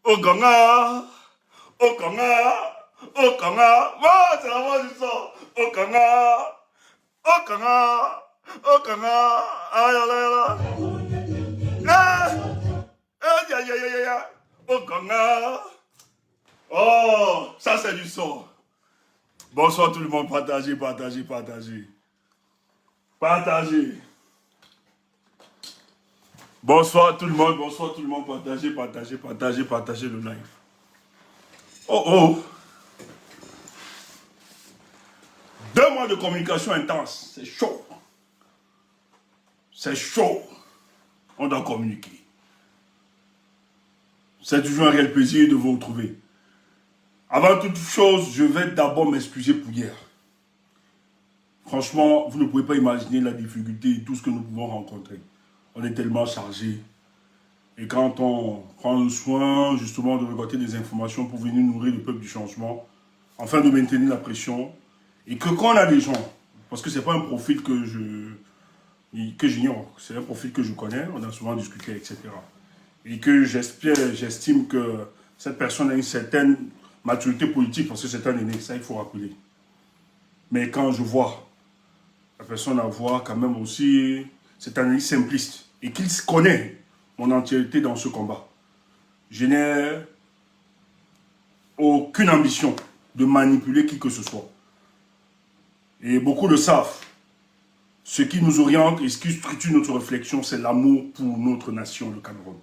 Okanga, Okanga, Okanga, c'est la voix du sang. Okanga, Okanga, Okanga, aïe, aïe, aïe, aïe, aïe, aïe, aïe, Okanga. Oh, ça c'est du son. Bonsoir tout le monde, partagez, partagez, partagez. Partagez. Bonsoir tout le monde, partagez, partagez, partagez, partagez le live. Oh oh. 2 mois de communication intense, c'est chaud. C'est chaud. On doit communiquer. C'est toujours un réel plaisir de vous retrouver. Avant toute chose, je vais d'abord m'excuser pour hier. Franchement, vous ne pouvez pas imaginer la difficulté et tout ce que nous pouvons rencontrer. On est tellement chargé. Et quand on prend le soin justement de récolter des informations pour venir nourrir le peuple du changement, afin de maintenir la pression, et que quand on a des gens, parce que ce n'est pas un profil que j'ignore, c'est un profil que je connais, on a souvent discuté, etc. Et que j'estime que cette personne a une certaine maturité politique, parce que c'est un aîné, ça il faut rappeler. Mais quand je vois la personne avoir quand même aussi cette analyse simpliste, et qu'il connaît mon entièreté dans ce combat, je n'ai aucune ambition de manipuler qui que ce soit. Et beaucoup le savent. Ce qui nous oriente et ce qui structure notre réflexion, c'est l'amour pour notre nation, le Cameroun.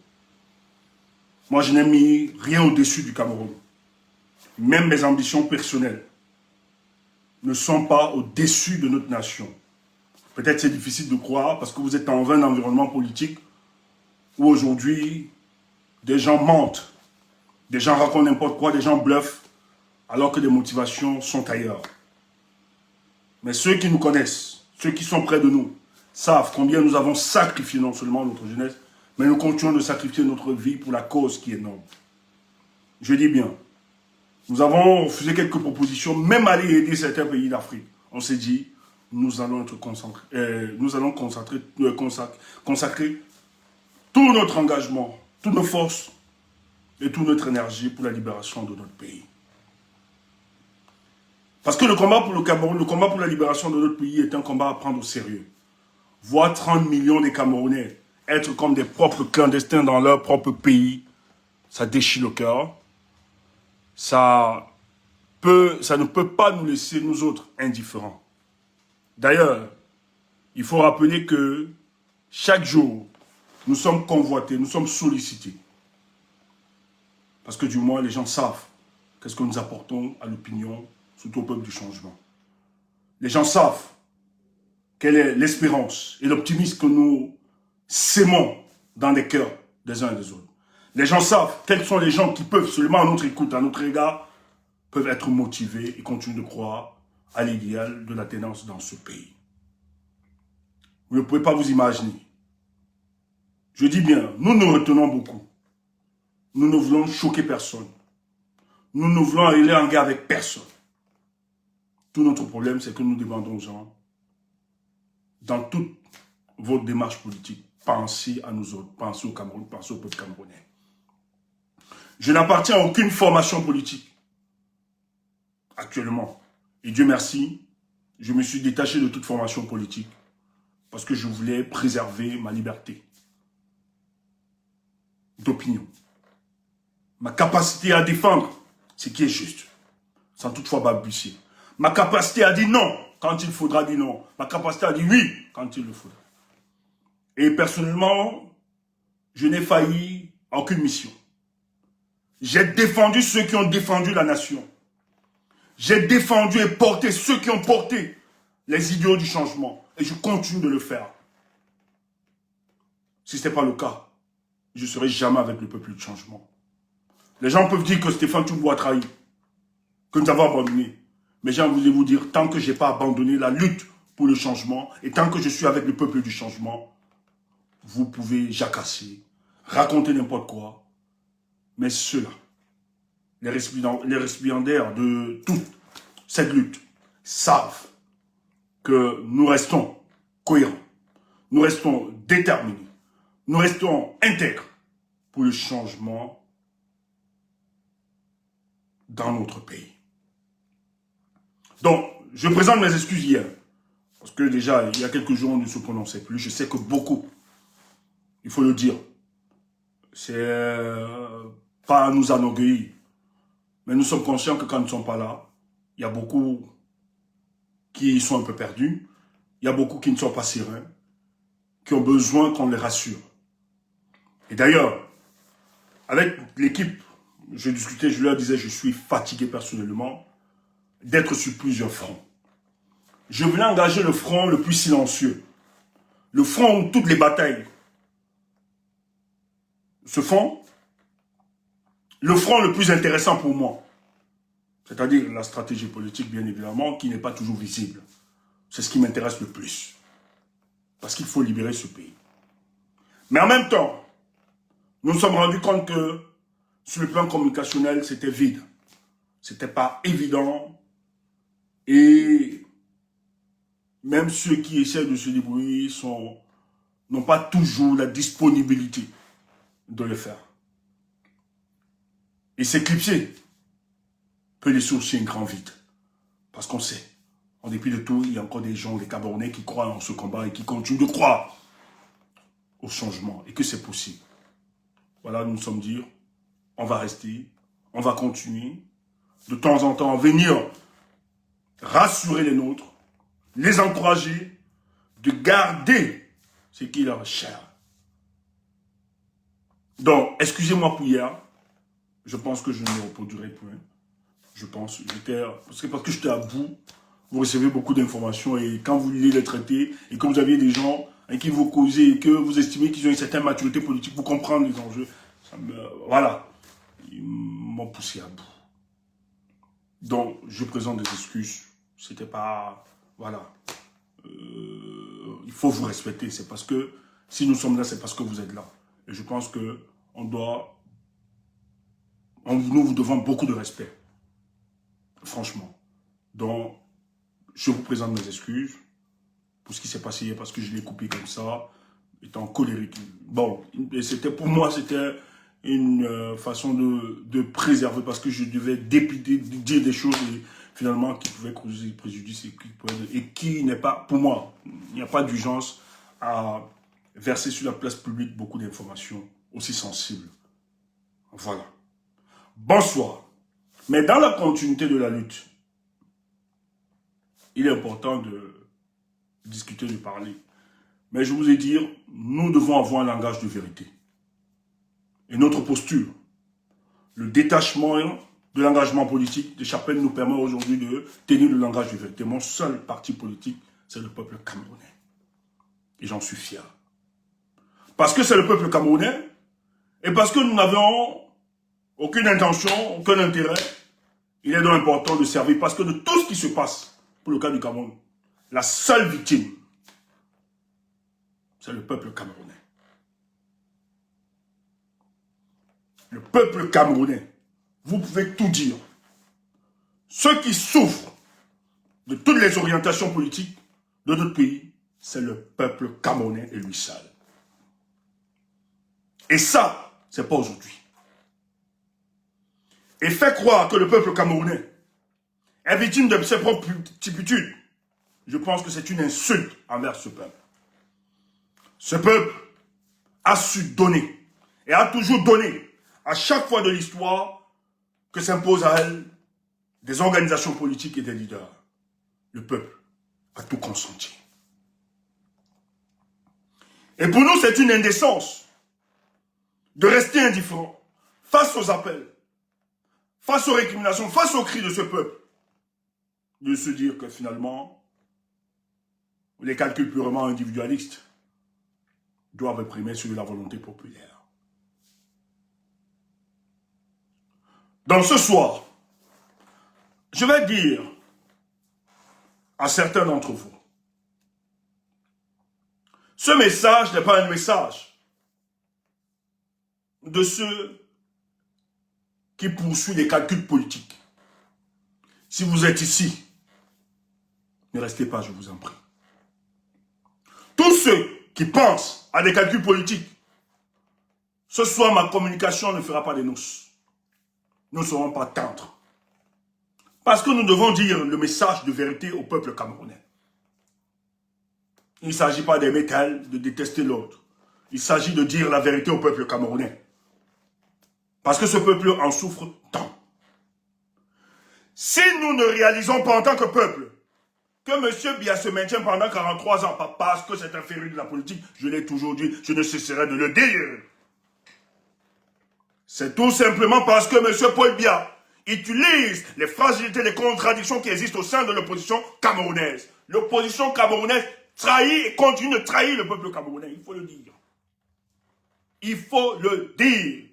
Moi, je n'ai mis rien au-dessus du Cameroun. Même mes ambitions personnelles ne sont pas au-dessus de notre nation. Peut-être c'est difficile de croire parce que vous êtes dans un environnement politique où aujourd'hui, des gens mentent, des gens racontent n'importe quoi, des gens bluffent, alors que les motivations sont ailleurs. Mais ceux qui nous connaissent, ceux qui sont près de nous, savent combien nous avons sacrifié non seulement notre jeunesse, mais nous continuons de sacrifier notre vie pour la cause qui est noble. Je dis bien, nous avons refusé quelques propositions, même aller aider certains pays d'Afrique. On s'est dit, nous allons consacrer tout notre engagement, toutes nos forces et toute notre énergie pour la libération de notre pays. Parce que le combat pour le Cameroun, le combat pour la libération de notre pays est un combat à prendre au sérieux. Voir 30 millions de Camerounais être comme des propres clandestins dans leur propre pays, ça déchire le cœur. Ça ne peut pas nous laisser, nous autres, indifférents. D'ailleurs, il faut rappeler que chaque jour, nous sommes convoités, nous sommes sollicités. Parce que du moins, les gens savent qu'est-ce que nous apportons à l'opinion, surtout au peuple du changement. Les gens savent quelle est l'espérance et l'optimisme que nous sémons dans les cœurs des uns et des autres. Les gens savent quels sont les gens qui peuvent seulement à notre écoute, à notre égard, peuvent être motivés et continuer de croire à l'idéal de la tenance dans ce pays. Vous ne pouvez pas vous imaginer. Je dis bien, nous nous retenons beaucoup. Nous ne voulons choquer personne. Nous ne voulons aller en guerre avec personne. Tout notre problème, c'est que nous demandons aux gens, dans toute votre démarche politique, pensez à nous autres, pensez au Cameroun, pensez au peuple camerounais. Je n'appartiens à aucune formation politique, actuellement. Et Dieu merci, je me suis détaché de toute formation politique, parce que je voulais préserver ma liberté d'opinion. Ma capacité à défendre ce qui est juste, sans toutefois balbutier. Ma capacité à dire non quand il faudra dire non. Ma capacité à dire oui quand il le faudra. Et personnellement, je n'ai failli à aucune mission. J'ai défendu ceux qui ont défendu la nation. J'ai défendu et porté ceux qui ont porté les idéaux du changement. Et je continue de le faire. Si ce n'est pas le cas, je ne serai jamais avec le peuple du changement. Les gens peuvent dire que Stéphane Tchoumbou a trahi, que nous avons abandonné. Mais j'ai envie de vous dire, tant que je n'ai pas abandonné la lutte pour le changement, et tant que je suis avec le peuple du changement, vous pouvez jacasser, raconter n'importe quoi. Mais ceux-là, les récipiendaires de toute cette lutte, savent que nous restons cohérents, nous restons déterminés, nous restons intègres pour le changement dans notre pays. Donc, je présente mes excuses hier. Parce que déjà, il y a quelques jours, on ne se prononçait plus. Je sais que beaucoup, il faut le dire, c'est pas à nous enorgueillir. Mais nous sommes conscients que quand nous ne sommes pas là, il y a beaucoup qui sont un peu perdus. Il y a beaucoup qui ne sont pas sereins, qui ont besoin qu'on les rassure. Et d'ailleurs, avec l'équipe, je discutais, je leur disais, je suis fatigué personnellement d'être sur plusieurs fronts. Je voulais engager le front le plus silencieux. Le front où toutes les batailles se font. Le front le plus intéressant pour moi. C'est-à-dire la stratégie politique, bien évidemment, qui n'est pas toujours visible. C'est ce qui m'intéresse le plus. Parce qu'il faut libérer ce pays. Mais en même temps, nous nous sommes rendus compte que sur le plan communicationnel, c'était vide. C'était pas évident. Et même ceux qui essaient de se débrouiller n'ont pas toujours la disponibilité de le faire. Et s'éclipser peut laisser aussi un grand vide. Parce qu'on sait, en dépit de tout, il y a encore des gens, des Camerounais qui croient en ce combat et qui continuent de croire au changement et que c'est possible. Voilà, nous nous sommes dit, on va rester, on va continuer, de temps en temps venir rassurer les nôtres, les encourager, de garder ce qui leur est cher. Donc, excusez-moi pour hier, je pense que je ne me reproduirai plus. Je pense, parce que j'étais à bout, vous recevez beaucoup d'informations et quand vous les traitez et que vous aviez des gens avec qui vous causez et que vous estimez qu'ils ont une certaine maturité politique, vous comprenez les enjeux, voilà, ils m'ont poussé à bout. Donc, je présente des excuses, c'était pas, voilà, il faut vous respecter, c'est parce que, si nous sommes là, c'est parce que vous êtes là. Et je pense que nous vous devons beaucoup de respect. Franchement. Donc, je vous présente mes excuses pour ce qui s'est passé hier parce que je l'ai coupé comme ça, étant colérique. Bon, pour moi, c'était une façon de préserver parce que je devais dire des choses finalement qui pouvaient causer préjudice et qui n'est pas, pour moi, il n'y a pas d'urgence à verser sur la place publique beaucoup d'informations aussi sensibles. Voilà. Bonsoir. Mais dans la continuité de la lutte, il est important de discuter, de parler. Mais je vous ai dit, nous devons avoir un langage de vérité. Et notre posture, le détachement de l'engagement politique de Chapelle nous permet aujourd'hui de tenir le langage de vérité. Mon seul parti politique, c'est le peuple camerounais. Et j'en suis fier. Parce que c'est le peuple camerounais et parce que nous n'avons aucune intention, aucun intérêt. Il est donc important de servir parce que de tout ce qui se passe pour le cas du Cameroun, la seule victime, c'est le peuple camerounais. Le peuple camerounais, vous pouvez tout dire. Ceux qui souffrent de toutes les orientations politiques de notre pays, c'est le peuple camerounais et lui seul. Et ça, c'est pas aujourd'hui. Et fait croire que le peuple camerounais est victime de ses propres turpitudes, je pense que c'est une insulte envers ce peuple. Ce peuple a su donner et a toujours donné à chaque fois de l'histoire que s'impose à elle des organisations politiques et des leaders. Le peuple a tout consenti. Et pour nous, c'est une indécence de rester indifférent face aux appels, face aux récriminations, face aux cris de ce peuple, de se dire que finalement, les calculs purement individualistes doivent primer sur la volonté populaire. Donc ce soir, je vais dire à certains d'entre vous, ce message n'est pas un message de ceux qui poursuivent les calculs politiques. Si vous êtes ici, ne restez pas, je vous en prie. Tous ceux qui pensent à des calculs politiques, ce soir ma communication ne fera pas de noces. Nous ne serons pas tendres. Parce que nous devons dire le message de vérité au peuple camerounais. Il ne s'agit pas d'aimer tel, de détester l'autre. Il s'agit de dire la vérité au peuple camerounais. Parce que ce peuple en souffre tant. Si nous ne réalisons pas en tant que peuple que M. Biya se maintient pendant 43 ans, pas parce que c'est un féru de la politique, je l'ai toujours dit, je ne cesserai de le dire. C'est tout simplement parce que M. Paul Biya utilise les fragilités, les contradictions qui existent au sein de l'opposition camerounaise. L'opposition camerounaise trahit et continue de trahir le peuple camerounais, il faut le dire. Il faut le dire.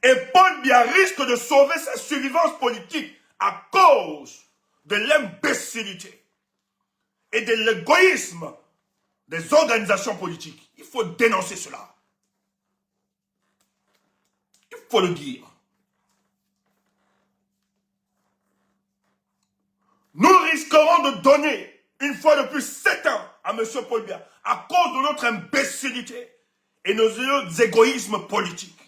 Et Paul Biya risque de sauver sa survivance politique à cause de l'imbécilité et de l'égoïsme des organisations politiques. Il faut dénoncer cela. Il faut le dire. Nous risquerons de donner, une fois de plus, 7 ans à M. Paul Biya à cause de notre imbécilité et nos égoïsmes politiques.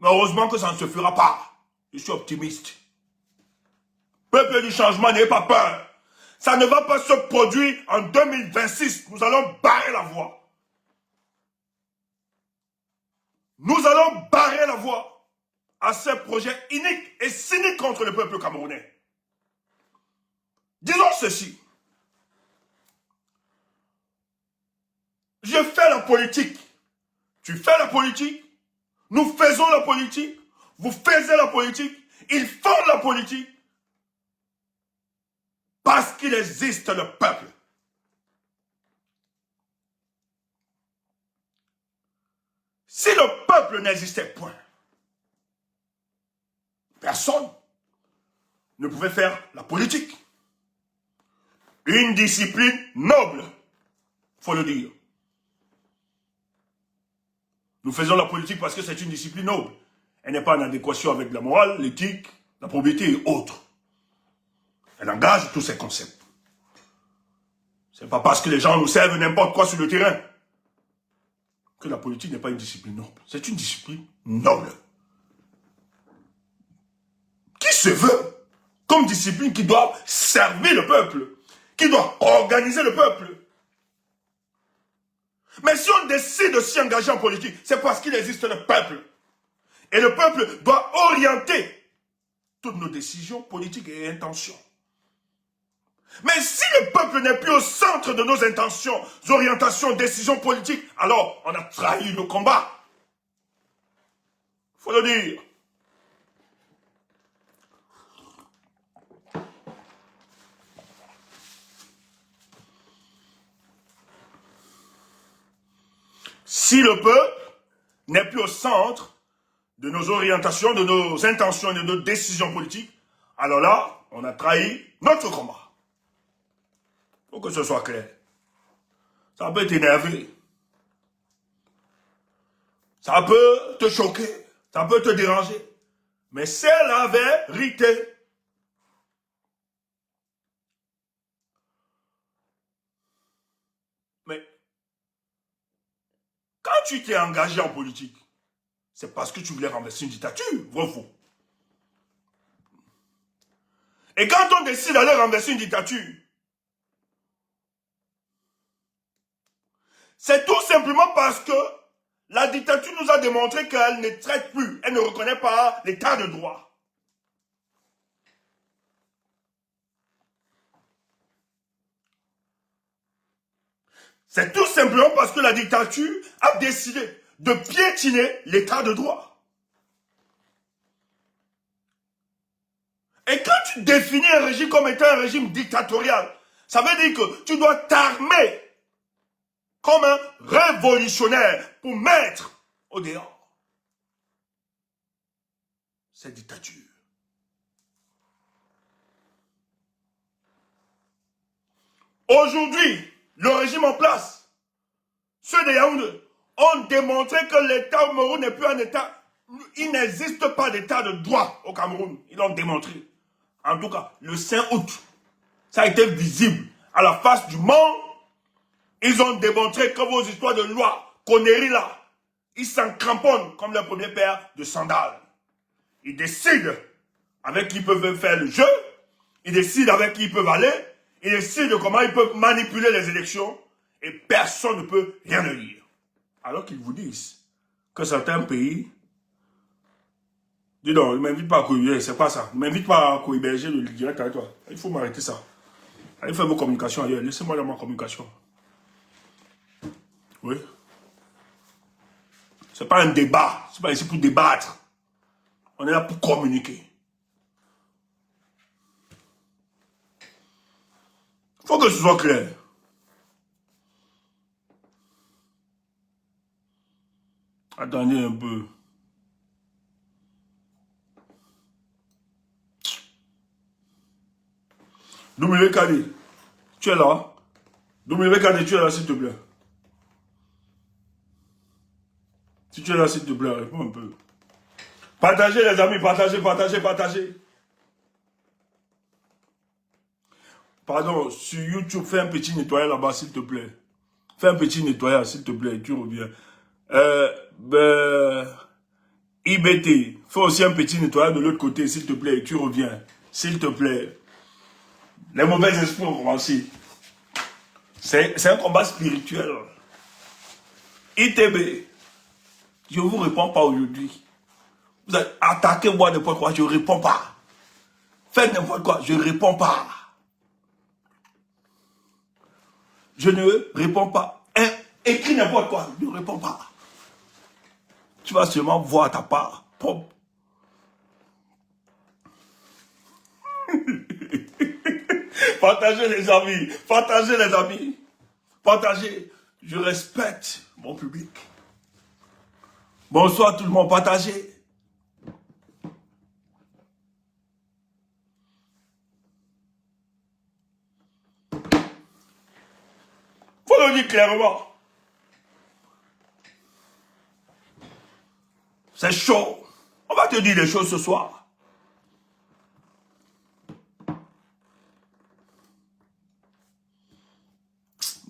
Mais heureusement que ça ne se fera pas. Je suis optimiste. Peuple du changement, n'ayez pas peur. Ça ne va pas se produire en 2026. Nous allons barrer la voie. Nous allons barrer la voie à ce projet inique et cynique contre le peuple camerounais. Disons ceci. Je fais la politique. Tu fais la politique. Nous faisons la politique. Vous faites la politique. Ils font la politique. Parce qu'il existe le peuple. Si le peuple n'existait point, personne ne pouvait faire la politique. Une discipline noble, il faut le dire. Nous faisons la politique parce que c'est une discipline noble. Elle n'est pas en adéquation avec la morale, l'éthique, la probité et autres. Elle engage tous ces concepts. Ce n'est pas parce que les gens nous servent n'importe quoi sur le terrain que la politique n'est pas une discipline noble. C'est une discipline noble. Qui se veut comme discipline qui doit servir le peuple, qui doit organiser le peuple. Mais si on décide de s'y engager en politique, c'est parce qu'il existe le peuple. Et le peuple doit orienter toutes nos décisions politiques et intentions. Mais si le peuple n'est plus au centre de nos intentions, orientations, décisions politiques, alors on a trahi le combat. Il faut le dire. Si le peuple n'est plus au centre de nos orientations, de nos intentions et de nos décisions politiques, alors là, on a trahi notre combat. Il faut que ce soit clair. Ça peut t'énerver. Ça peut te choquer. Ça peut te déranger. Mais c'est la vérité. Mais quand tu t'es engagé en politique, c'est parce que tu voulais renverser une dictature, vrai ou faux? Et quand on décide d'aller renverser une dictature, c'est tout simplement parce que la dictature nous a démontré qu'elle ne traite plus, elle ne reconnaît pas l'état de droit. C'est tout simplement parce que la dictature a décidé de piétiner l'état de droit. Et quand tu définis un régime comme étant un régime dictatorial, ça veut dire que tu dois t'armer comme un révolutionnaire pour mettre au dehors cette dictature. Aujourd'hui, le régime en place, ceux de Yaoundé, ont démontré que l'État au Cameroun n'est plus un État. Il n'existe pas d'État de droit au Cameroun. Ils l'ont démontré. En tout cas, le 5 août, ça a été visible à la face du monde. Ils ont démontré que vos histoires de loi, conneries là, ils s'en cramponnent comme le premier père de sandales. Ils décident avec qui ils peuvent faire le jeu. Ils décident avec qui ils peuvent aller. Ils décident de comment ils peuvent manipuler les élections. Et personne ne peut rien leur dire. Alors qu'ils vous disent que certains pays... Dis donc, ne m'invite pas à Cohéberger, c'est pas ça. Ne m'invite pas à Cohéberger le direct avec toi. Il faut m'arrêter ça. Allez faire vos communications ailleurs. Laissez-moi dans ma communication. Oui. C'est pas un débat. C'est pas ici pour débattre. On est là pour communiquer. Il faut que ce soit clair. Attendez un peu. WKD, tu es là? WKD, tu es là, s'il te plaît? Si tu es là, s'il te plaît, réponds un peu. Partagez, les amis, partagez, partagez, partagez. Pardon, sur YouTube, fais un petit nettoyage là-bas, s'il te plaît. Fais un petit nettoyage, s'il te plaît, tu reviens. IBT, fais aussi un petit nettoyage de l'autre côté, s'il te plaît, tu reviens. S'il te plaît. Les mauvais esprits ont commencé. C'est un combat spirituel. ITB, je ne vous réponds pas aujourd'hui. Vous avez attaqué moi n'importe quoi, je ne réponds pas. Faites n'importe quoi, je ne réponds pas. Je ne réponds pas. Écris n'importe quoi, je ne réponds pas. Tu vas seulement voir ta part propre. Partagez les amis, partagez les amis, partagez. Je respecte mon public. Bonsoir tout le monde, partagez. Faut le dire clairement. C'est chaud. On va te dire des choses ce soir.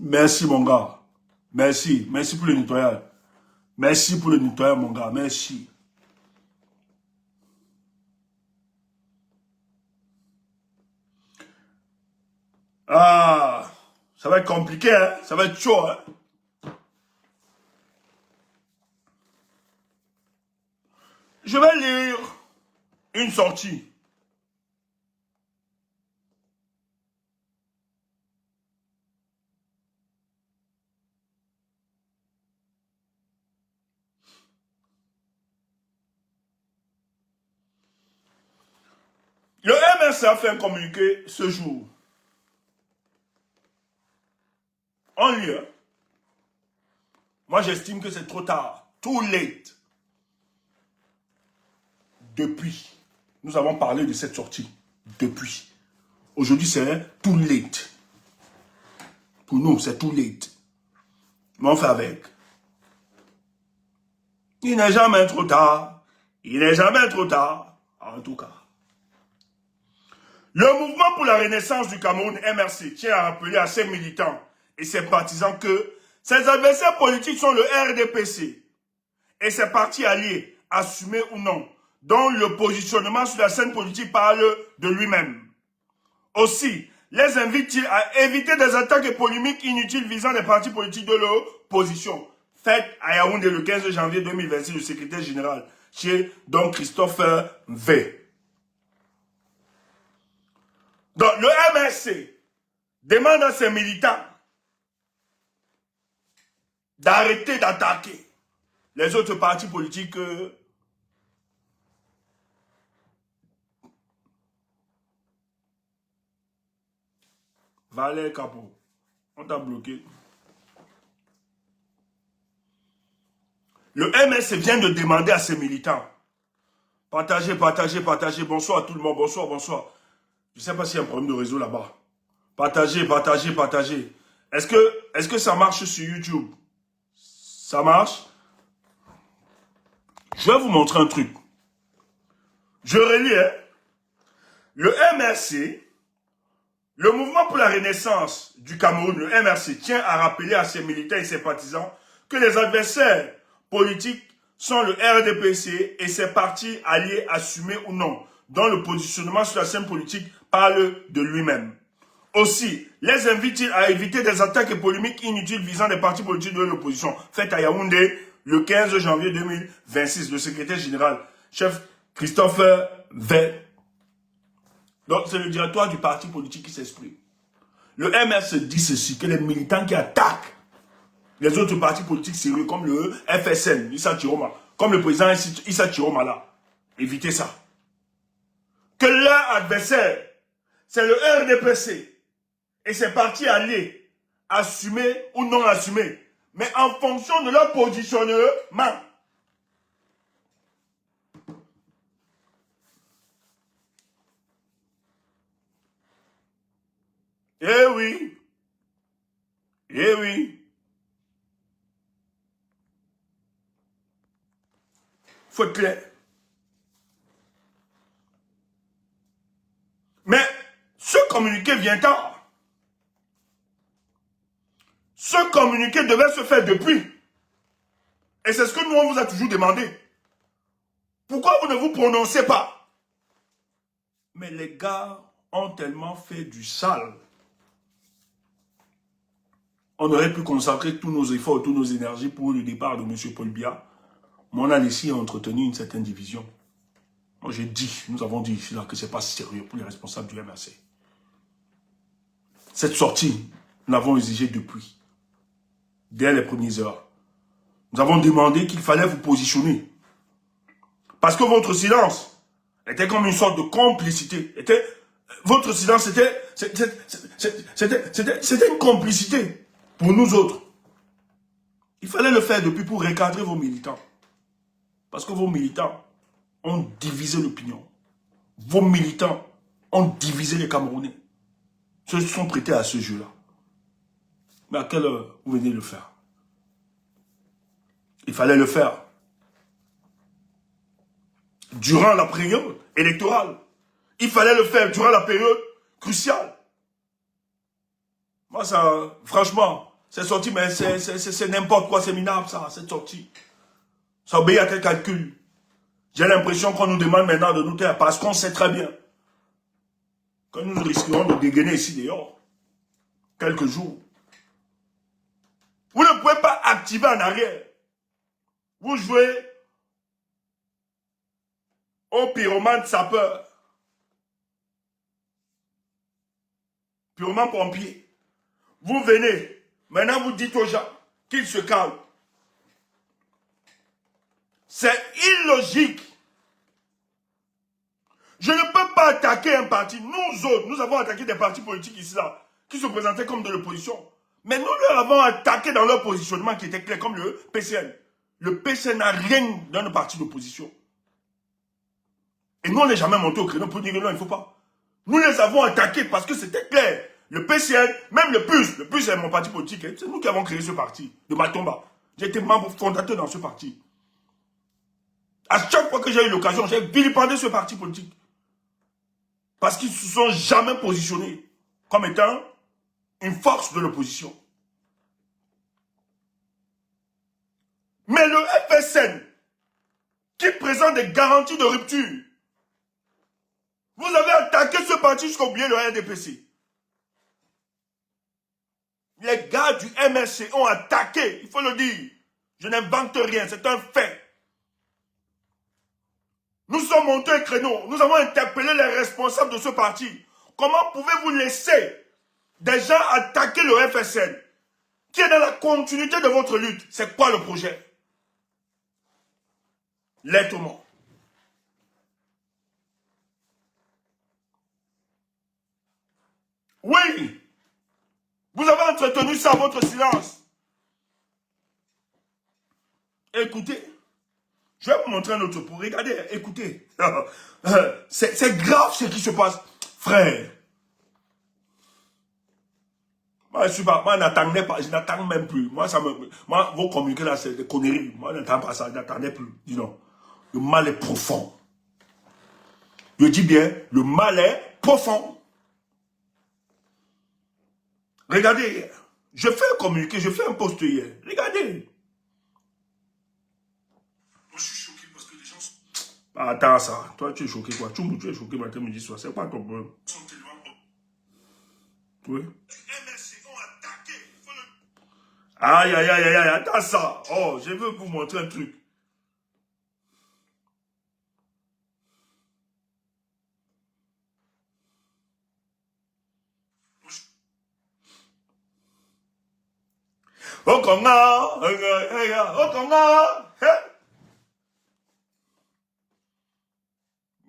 Merci mon gars. Merci. Merci pour le nettoyage. Merci pour le nettoyage mon gars. Merci. Ah, ça va être compliqué, hein? Ça va être chaud, hein? Je vais lire une sortie. Le MRC a fait un communiqué ce jour. En lieu. Moi, j'estime que c'est trop tard. Too late. Depuis. Nous avons parlé de cette sortie. Depuis. Aujourd'hui, c'est too late. Pour nous, c'est too late. Mais on fait avec. Il n'est jamais trop tard. Il n'est jamais trop tard. En tout cas. Le mouvement pour la renaissance du Cameroun, MRC, tient à rappeler à ses militants et ses partisans que ses adversaires politiques sont le RDPC et ses partis alliés, assumés ou non, dont le positionnement sur la scène politique parle de lui-même. Aussi, les invite-t-il à éviter des attaques et polémiques inutiles visant les partis politiques de l'opposition. Faites à Yaoundé le 15 janvier 2026, le secrétaire général, chez Don Christophe V. Donc, le MRC demande à ses militants d'arrêter d'attaquer les autres partis politiques. Valère Capot, on t'a bloqué. Le MRC vient de demander à ses militants. Partagez, partagez, partagez. Bonsoir à tout le monde. Bonsoir, bonsoir. Je ne sais pas s'il y a un problème de réseau là-bas. Partagez, partagez, partagez. Est-ce que ça marche sur YouTube? Ça marche? Je vais vous montrer un truc. Je relis, hein? Le MRC, le mouvement pour la renaissance du Cameroun, le MRC, tient à rappeler à ses militants et ses partisans que les adversaires politiques sont le RDPC et ses partis alliés assumés ou non, dont le positionnement sur la scène politique parle de lui-même. Aussi, les invite-t-il à éviter des attaques et polémiques inutiles visant des partis politiques de l'opposition, faites à Yaoundé le 15 janvier 2026, le secrétaire général, chef Christophe V. Donc, c'est le directoire du parti politique qui s'exprime. Le MS dit ceci, que les militants qui attaquent les autres partis politiques sérieux, comme le FSN, Issa Chiroma, comme le président Issa Chiroma là, évitez ça. Que leur adversaire, c'est le RDPC et ses partis alliés, assumés ou non assumés, mais en fonction de leur positionnement. Eh oui, eh oui. Faut être clair. Mais ce communiqué vient tard. Ce communiqué devait se faire depuis. Et c'est ce que nous, on vous a toujours demandé. Pourquoi vous ne vous prononcez pas? Mais les gars ont tellement fait du sale. On aurait pu consacrer tous nos efforts, toutes nos énergies pour le départ de M. Paul Biya. Mais on a laissé entretenir une certaine division. Moi, j'ai dit, nous avons dit ici là que ce n'est pas sérieux pour les responsables du MRC. Cette sortie, nous l'avons exigée depuis. Dès les premières heures. Nous avons demandé qu'il fallait vous positionner. Parce que votre silence était comme une sorte de complicité. Votre silence, c'était une complicité pour nous autres. Il fallait le faire depuis pour recadrer vos militants. Parce que vos militants ont divisé l'opinion. Vos militants ont divisé les Camerounais. Ceux qui sont prêtés à ce jeu-là. Mais à quelle heure vous venez le faire? Il fallait le faire durant la période électorale. Il fallait le faire durant la période cruciale. Moi, ça, franchement, c'est sorti, mais c'est n'importe quoi, c'est minable, ça, cette sortie. Ça obéit à quel calcul? J'ai l'impression qu'on nous demande maintenant de nous taire parce qu'on sait très bien que nous risquerons de dégainer ici dehors quelques jours. Vous ne pouvez pas activer en arrière. Vous jouez au pyromane sapeur. Pyromane pompier. Vous venez. Maintenant, vous dites aux gens qu'ils se calment. C'est illogique. Je ne peux pas attaquer un parti. Nous autres, nous avons attaqué des partis politiques ici, là, qui se présentaient comme de l'opposition. Mais nous leur avons attaqué dans leur positionnement qui était clair, comme le PCN. Le PCN n'a rien dans le parti d'opposition. Et nous, on n'est jamais monté au créneau pour dire que non, il ne faut pas. Nous les avons attaqués parce que c'était clair. Le PCN, même le PUS c'est mon parti politique. Hein. C'est nous qui avons créé ce parti, de Matomba. J'ai été membre fondateur dans ce parti. À chaque fois que j'ai eu l'occasion, j'ai vilipendé ce parti politique. Parce qu'ils ne se sont jamais positionnés comme étant une force de l'opposition. Mais le FSN, qui présente des garanties de rupture, vous avez attaqué ce parti jusqu'à oublier le RDPC. Les gars du MRC ont attaqué, il faut le dire. Je n'invente rien, c'est un fait. Nous sommes montés au créneau, nous avons interpellé les responsables de ce parti. Comment pouvez-vous laisser des gens attaquer le FSN, qui est dans la continuité de votre lutte? C'est quoi le projet? Lettrement. Oui, vous avez entretenu ça, votre silence. Écoutez, je vais vous montrer un autre pour regarder, écoutez. C'est grave ce qui se passe. Frère, moi, moi n'attendais pas, je n'attends même plus. Moi, vos communiqués là, c'est des conneries. Moi, je n'attends pas ça, je n'attendais plus. Dis non. Le mal est profond. Je dis bien, le mal est profond. Regardez, je fais un communiqué, je fais un post hier. Regardez. Attends ça. Toi, tu es choqué quoi? Tu es choqué matin, midi, soir. C'est quoi ton problème? Oui. Aïe, aïe, aïe, aïe, aïe, attends ça. Oh, je veux vous montrer un truc. Oh, Konga, oh, Konga.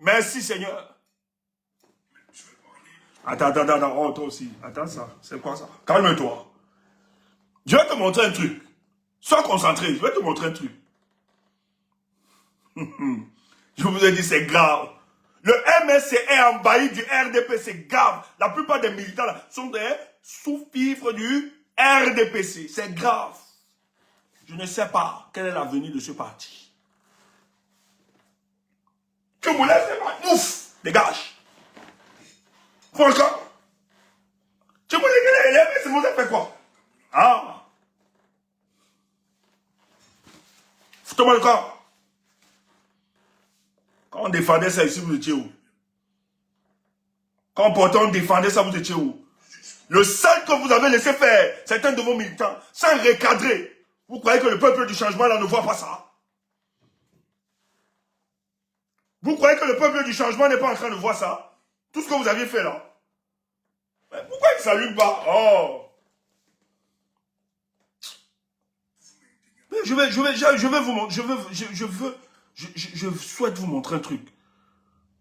Merci, Seigneur. Attends, oh, toi aussi. Attends ça. C'est quoi ça? Calme-toi. Je vais te montrer un truc. Sois concentré, je vais te montrer un truc. Je vous ai dit, c'est grave. Le MSC est envahi du RDP, c'est grave. La plupart des militants là, sont des sous-fifres du RDPC. C'est grave. Je ne sais pas quel est l'avenir de ce parti. Tu me laisses pas. Ouf, dégage. Franchement. Tu me laisses, c'est mon fait quoi? Ah. Foutez-moi le corps. Quand on défendait ça ici, vous étiez où? Quand pourtant on défendait ça, vous étiez où? Le seul que vous avez laissé faire, certains de vos militants, sans recadrer. Vous croyez que le peuple du changement là ne voit pas ça? Vous croyez que le peuple du changement n'est pas en train de voir ça? Tout ce que vous aviez fait là. Mais pourquoi il ne salue pas? Oh! Mais je vais vous montrer, je souhaite vous montrer un truc.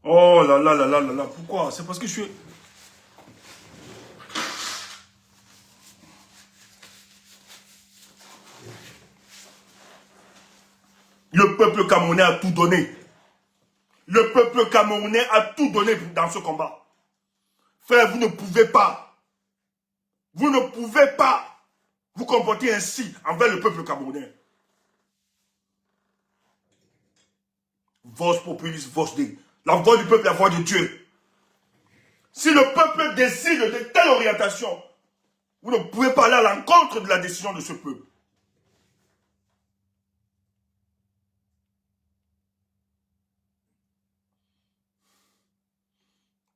Oh là là là là là là, pourquoi? C'est parce que je suis... Le peuple camerounais a tout donné. Le peuple camerounais a tout donné dans ce combat. Frère, vous ne pouvez pas. Vous ne pouvez pas vous comporter ainsi envers le peuple camerounais. Voix populiste, voix de... La voix du peuple, la voix de Dieu. Si le peuple décide de telle orientation, vous ne pouvez pas aller à l'encontre de la décision de ce peuple.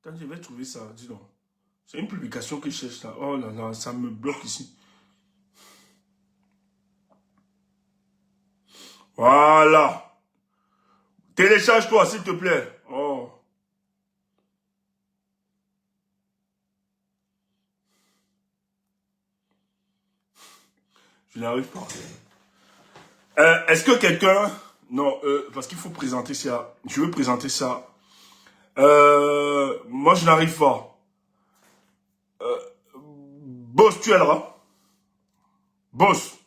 Attends, je vais trouver ça, dis donc. C'est une publication que je cherche là. Oh là là, ça me bloque ici. Voilà. Télécharge-toi, s'il te plaît. Oh. Je n'arrive pas. Est-ce que quelqu'un... Non, parce qu'il faut présenter ça. Je veux présenter ça. Moi, je n'arrive pas. Boss, tu es là? Boss.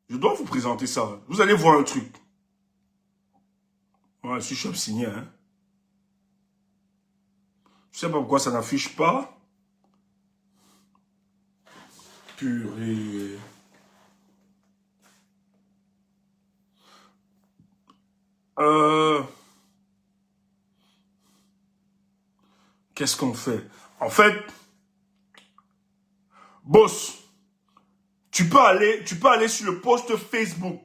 Je dois vous présenter ça. Vous allez voir un truc. Ouais, je suis chef signé. Hein. Je sais pas pourquoi ça n'affiche pas. Purée. Qu'est-ce qu'on fait? En fait, boss, tu peux aller sur le post Facebook.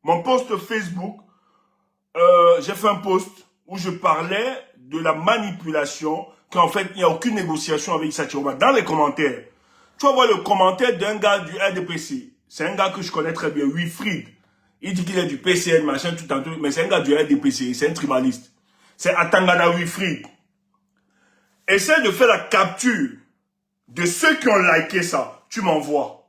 Mon post Facebook, j'ai fait un post où je parlais de la manipulation, qu'en fait, il n'y a aucune négociation avec Issa Chiroma. Dans les commentaires, tu vas voir le commentaire d'un gars du RDPC. C'est un gars que je connais très bien, Wilfried. Il dit qu'il est du PCN, machin, tout un truc, mais c'est un gars du RDPC, c'est un tribaliste. C'est Atangana Wilfried. Essaie de faire la capture de ceux qui ont liké ça. Tu m'envoies.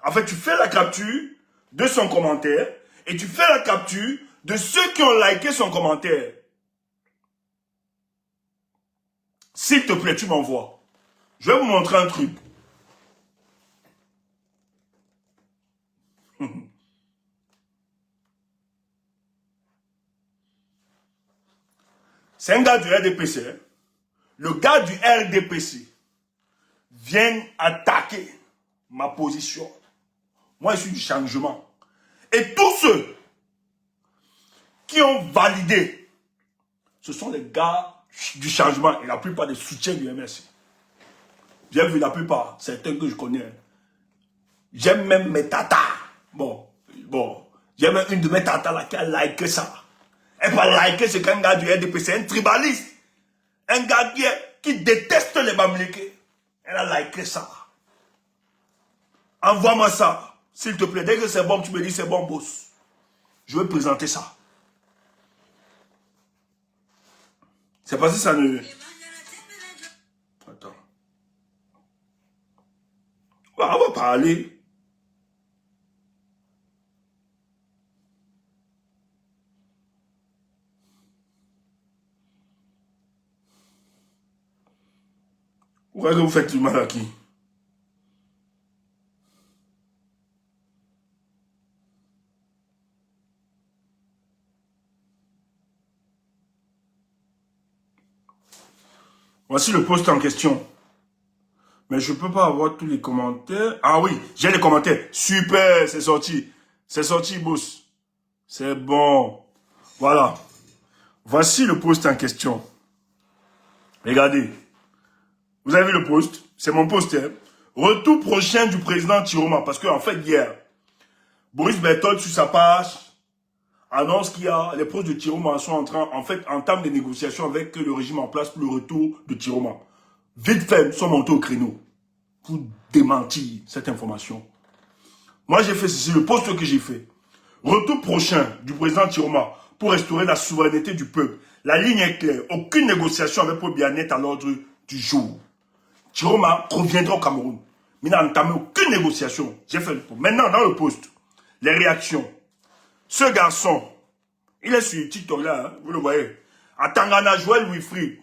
En fait, tu fais la capture de son commentaire et tu fais la capture de ceux qui ont liké son commentaire. S'il te plaît, tu m'envoies. Je vais vous montrer un truc. C'est un gars du RDPC. Hein? Le gars du RDPC vient attaquer ma position. Moi, je suis du changement. Et tous ceux qui ont validé, ce sont les gars du changement et la plupart des soutiens du MSC. J'ai vu la plupart, certains que je connais. J'aime même mes tatas. Bon, J'ai même une de mes tatas là qui a liké ça. Elle va liker ce qu'un gars du RDP, c'est un tribaliste. Un gars qui déteste les Bamileke. Elle a liké ça. Envoie-moi ça, s'il te plaît. Dès que c'est bon, tu me dis c'est bon, boss. Je vais présenter ça. C'est parce que ça ne... Attends. Ouais, on va parler. Pourquoi que vous faites du mal à qui? Voici le post en question. Mais je ne peux pas avoir tous les commentaires. Ah oui, j'ai les commentaires. Super, c'est sorti. C'est sorti, boss. C'est bon. Voilà. Voici le post en question. Regardez. Vous avez vu le post? C'est mon post. Hein? Retour prochain du président Tiroma. Parce qu'en fait, hier, Boris Berthold, sur sa page, annonce qu'il y a les postes de Tiroma sont en train, en fait, entament des négociations avec le régime en place pour le retour de Tiroma. Vite fait, ils sont montés au créneau pour démentir cette information. Moi, j'ai fait ceci, le poste que j'ai fait. Retour prochain du président Tiroma pour restaurer la souveraineté du peuple. La ligne est claire. Aucune négociation avec le bien-être à l'ordre du jour. Tiroma reviendra au Cameroun. Mais n'a entamé aucune négociation. J'ai fait le poste. Maintenant, dans le poste, les réactions. Ce garçon, il est sur TikTok là, hein, vous le voyez. À Tangana, Joël Wilfried.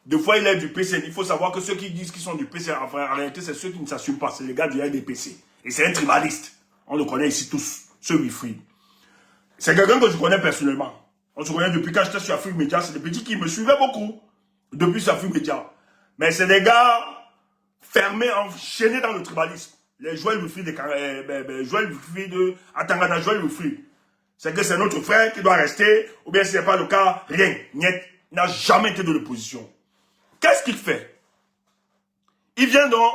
Des fois, il est du PC. Il faut savoir que ceux qui disent qu'ils sont du PC, en réalité, c'est ceux qui ne s'assument pas. C'est les gars du RDPC. Et c'est un tribaliste. On le connaît ici tous, ce Wilfried. C'est quelqu'un que je connais personnellement. On se connaît depuis quand j'étais sur Afrique Média. C'est des petits qui me suivaient beaucoup. Depuis sur Afrique Média. Mais c'est des gars fermés, enchaînés dans le tribalisme. Les Joël Wilfried Joël Wilfried Atangana, Joël Wilfried. C'est que c'est notre frère qui doit rester, ou bien si ce n'est pas le cas, rien. Niet. Il n'a jamais été de l'opposition. Qu'est-ce qu'il fait? Il vient donc,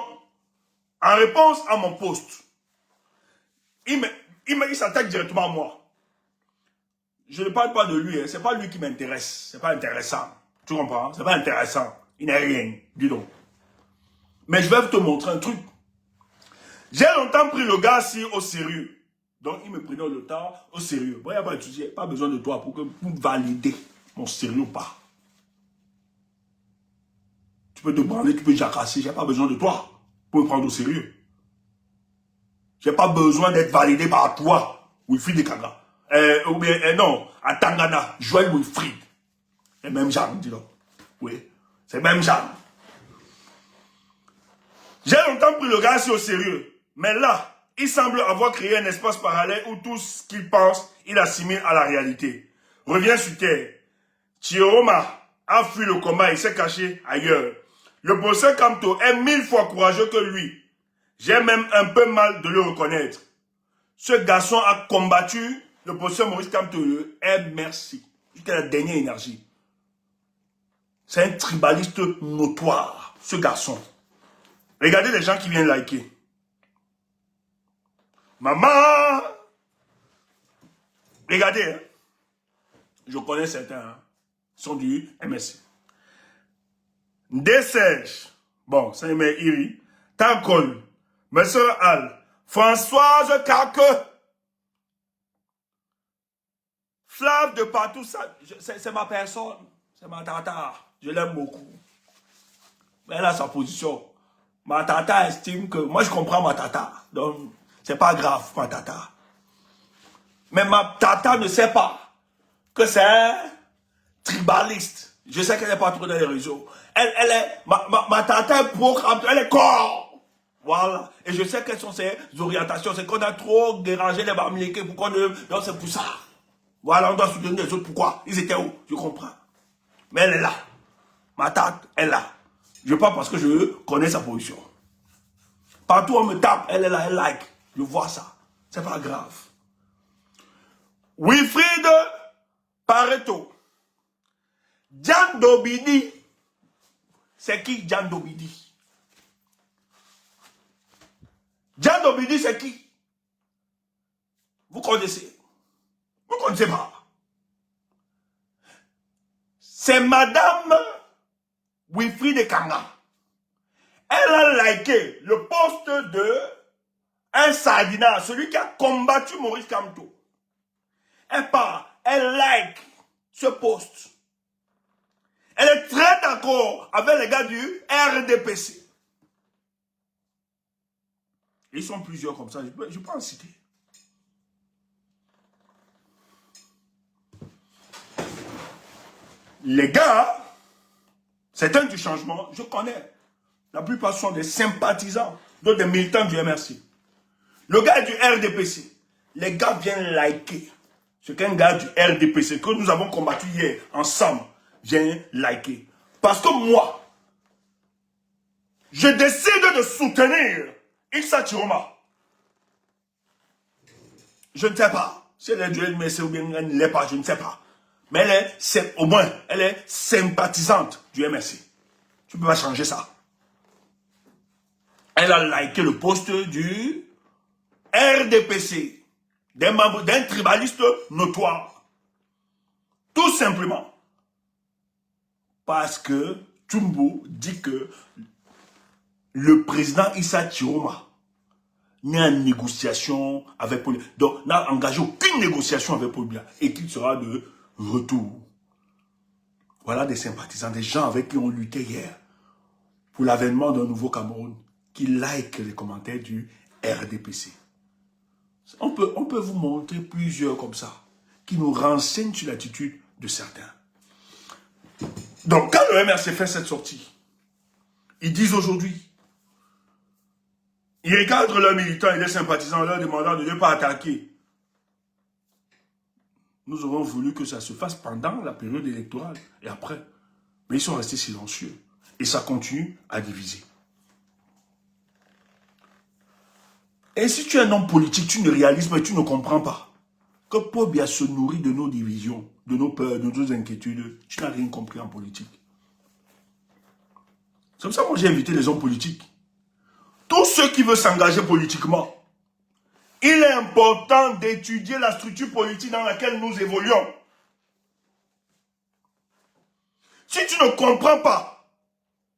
en réponse à mon poste, il s'attaque directement à moi. Je ne parle pas de lui, hein. C'est pas lui qui m'intéresse. C'est pas intéressant. Tu comprends? C'est pas intéressant. Il n'est rien. Dis donc. Mais je vais te montrer un truc. J'ai longtemps pris le gars ci au sérieux. Donc, il me prenait le temps au sérieux. Bon, il n'y a pas de souci. Pas besoin de toi pour valider mon sérieux ou pas. Tu peux te branler, tu peux jacasser. Je n'ai pas besoin de toi pour me prendre au sérieux. Je n'ai pas besoin d'être validé par toi, Wilfried de Kaga. Ou bien, non, à Tangana, Joël Wilfried. C'est le même genre, dis donc. Oui, c'est le même genre. J'ai longtemps pris le gars au sérieux. Mais là, il semble avoir créé un espace parallèle où tout ce qu'il pense, il assimile à la réalité. Revient sur terre. Tiroma a fui le combat et s'est caché ailleurs. Le professeur Kamto est 1000 fois courageux que lui. J'ai même un peu mal de le reconnaître. Ce garçon a combattu le professeur Maurice Kamto et merci. Jusqu'à la dernière énergie. C'est un tribaliste notoire, ce garçon. Regardez les gens qui viennent liker. Maman! Regardez, hein. Je connais certains, hein. Ils sont du MSC. Desserge, bon, ça y est, Iri. Tankol, Monsieur Al, Françoise Kake, Flav de partout, ça, c'est ma personne, c'est ma tata, je l'aime beaucoup. Mais elle a sa position. Ma tata estime que, moi je comprends ma tata, donc c'est pas grave, ma tata. Mais ma tata ne sait pas que c'est un tribaliste. Je sais qu'elle n'est pas trop dans les réseaux. Elle est, ma tata est pro, elle est corps. Voilà. Et je sais quelles sont ses orientations. C'est qu'on a trop dérangé les Bamileke pour qu'on ne... Non, c'est pour ça. Voilà, on doit soutenir les autres. Pourquoi? Ils étaient où? Je comprends. Mais elle est là. Ma tante est là. Je parle parce que je connais sa position. Partout on me tape, elle est là, elle like. Je vois ça. C'est pas grave. Wilfried Pareto. Jan Dobidi. C'est qui Jan Dobidi? Jan Dobidi, c'est qui? Vous connaissez? qu'on ne sait pas. C'est Madame Wilfried Kanga. Elle a liké le post de un Sardina, celui qui a combattu Maurice Kamto. Elle part, elle like ce post. Elle est très d'accord avec les gars du RDPC. Ils sont plusieurs comme ça, je peux en citer. Les gars, certains du changement, je connais. La plupart sont des sympathisants, d'autres des militants du MRC. Le gars du RDPC, les gars viennent liker. Ce qu'un gars du RDPC, que nous avons combattu hier ensemble, vient liker. Parce que moi, je décide de soutenir Issa Chiroma. Je ne sais pas si elle est du MRC ou bien elle ne l'est pas, je ne sais pas. Mais elle est, au moins, elle est sympathisante du MRC. Tu ne peux pas changer ça. Elle a liké le post du RDPC, d'un membre, d'un tribaliste notoire. Tout simplement parce que Tchumbo dit que le président Issa Chiroma n'est en négociation avec Paul Biya. Donc, n'a engagé aucune négociation avec Paul Biya et qu'il sera de retour. Voilà des sympathisants, des gens avec qui on luttait hier pour l'avènement d'un nouveau Cameroun qui like les commentaires du RDPC. On peut vous montrer plusieurs comme ça qui nous renseignent sur l'attitude de certains. Donc, quand le MRC fait cette sortie, ils disent aujourd'hui, ils recadrent leurs militants et les sympathisants en leur demandant de ne pas attaquer. Nous aurons voulu que ça se fasse pendant la période électorale et après. Mais ils sont restés silencieux. Et ça continue à diviser. Et si tu es un homme politique, tu ne réalises pas et tu ne comprends pas que Paul Biya se nourrit de nos divisions, de nos peurs, de nos inquiétudes. Tu n'as rien compris en politique. C'est comme ça que moi j'ai invité les hommes politiques. Tous ceux qui veulent s'engager politiquement, il est important d'étudier la structure politique dans laquelle nous évoluons. Si tu ne comprends pas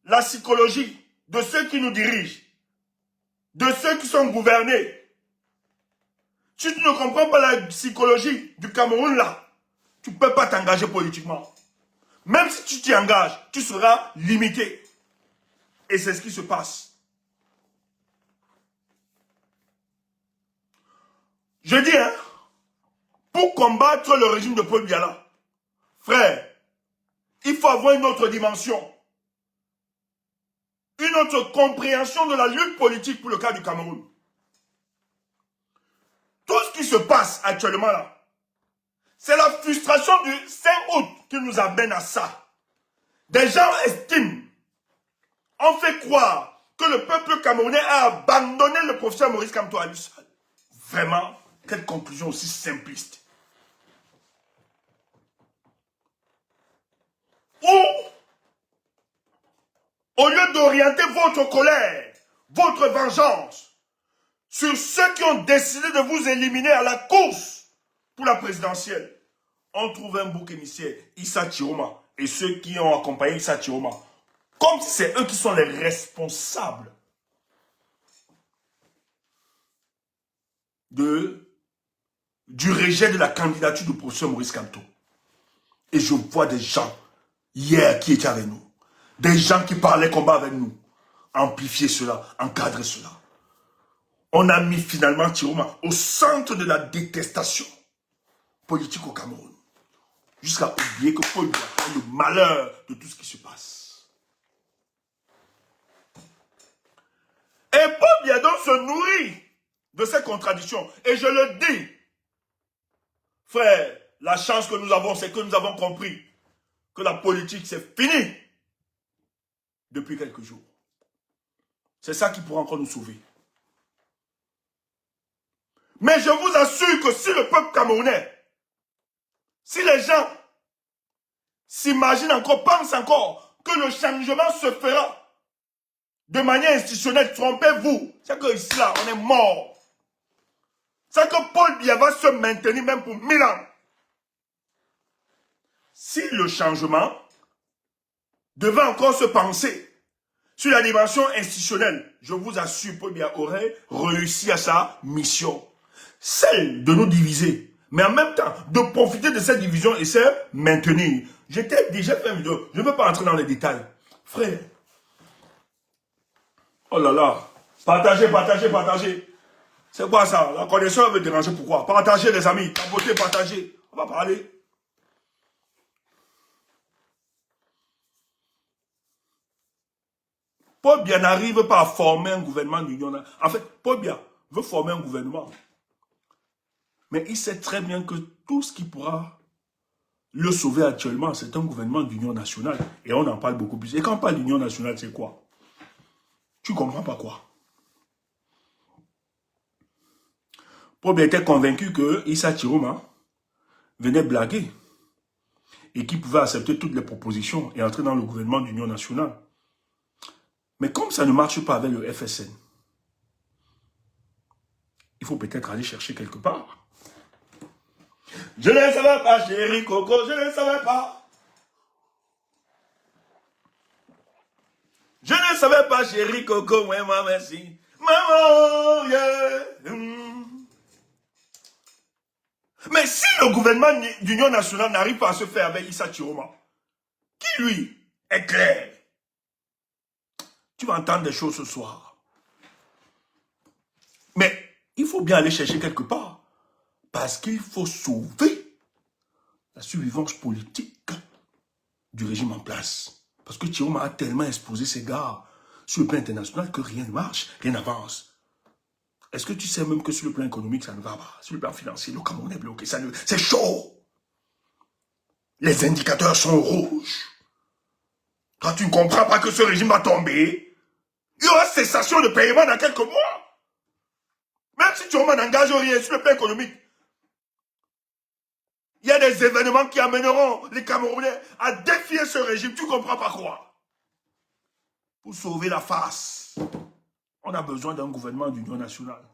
la psychologie de ceux qui nous dirigent, de ceux qui sont gouvernés, si tu ne comprends pas la psychologie du Cameroun là, tu ne peux pas t'engager politiquement. Même si tu t'y engages, tu seras limité. Et c'est ce qui se passe. Je dis, hein, pour combattre le régime de Paul Biya, frère, il faut avoir une autre dimension. Une autre compréhension de la lutte politique pour le cas du Cameroun. Tout ce qui se passe actuellement là, c'est la frustration du 5 août qui nous amène à ça. Des gens estiment, on fait croire que le peuple camerounais a abandonné le professeur Maurice Kamto à lui seul. Vraiment, quelle conclusion aussi simpliste. Ou, au lieu d'orienter votre colère, votre vengeance, sur ceux qui ont décidé de vous éliminer à la course pour la présidentielle, on trouve un bouc émissaire, Issa Chiroma, et ceux qui ont accompagné Issa Chiroma, comme c'est eux qui sont les responsables du rejet de la candidature du professeur Maurice Kamto. Et je vois des gens hier qui étaient avec nous, des gens qui parlaient combat avec nous, amplifier cela, encadrer cela. On a mis finalement Chiroma au centre de la détestation politique au Cameroun. Jusqu'à oublier que Paul Biya a le malheur de tout ce qui se passe. Et Paul Biya donc se nourrit de ces contradictions. Et je le dis, frère, la chance que nous avons, c'est que nous avons compris que la politique, c'est fini depuis quelques jours. C'est ça qui pourra encore nous sauver. Mais je vous assure que si le peuple camerounais, si les gens s'imaginent encore, pensent encore que le changement se fera de manière institutionnelle, trompez-vous. C'est que ici là, on est mort. C'est que Paul Biya va se maintenir même pour 1000 ans. si le changement devait encore se penser sur la dimension institutionnelle, je vous assure, Paul Biya aurait réussi à sa mission. Celle de nous diviser, mais en même temps, de profiter de cette division et se maintenir. J'étais déjà fait une vidéo, je ne veux pas entrer dans les détails. Frère, oh là là, partagez, partagez, partagez. C'est quoi ça? La connexion veut déranger, pourquoi? Partagez les amis, tapotez, partagez. On va parler. Paul Biya n'arrive pas à former un gouvernement d'union. En fait, Paul Biya veut former un gouvernement. Mais il sait très bien que tout ce qui pourra le sauver actuellement, c'est un gouvernement d'union nationale. Et on en parle beaucoup plus. Et quand on parle d'union nationale, c'est quoi? Tu ne comprends pas quoi? Paul Biya était convaincu que Issa Chiroma venait blaguer et qu'il pouvait accepter toutes les propositions et entrer dans le gouvernement d'union nationale. Mais comme ça ne marche pas avec le FSN, il faut peut-être aller chercher quelque part. Je ne savais pas, chérie Coco, je ne savais pas. Je ne savais pas, chérie Coco, moi, merci. Maman, yeah. Mais si le gouvernement d'union nationale n'arrive pas à se faire avec Issa Chiroma, qui lui est clair, tu vas entendre des choses ce soir. Mais il faut bien aller chercher quelque part. Parce qu'il faut sauver la survivance politique du régime en place. Parce que Chiroma a tellement exposé ses gars sur le plan international que rien ne marche, rien n'avance. Est-ce que tu sais même que sur le plan économique, ça ne va pas? Sur le plan financier, le Cameroun est bloqué. C'est chaud. Les indicateurs sont rouges. Toi, tu ne comprends pas que ce régime va tomber. Il y aura cessation de paiement dans quelques mois. Même si Chiroma n'engage rien sur le plan économique, il y a des événements qui amèneront les Camerounais à défier ce régime. Tu ne comprends pas quoi? Pour sauver la face, on a besoin d'un gouvernement d'union nationale.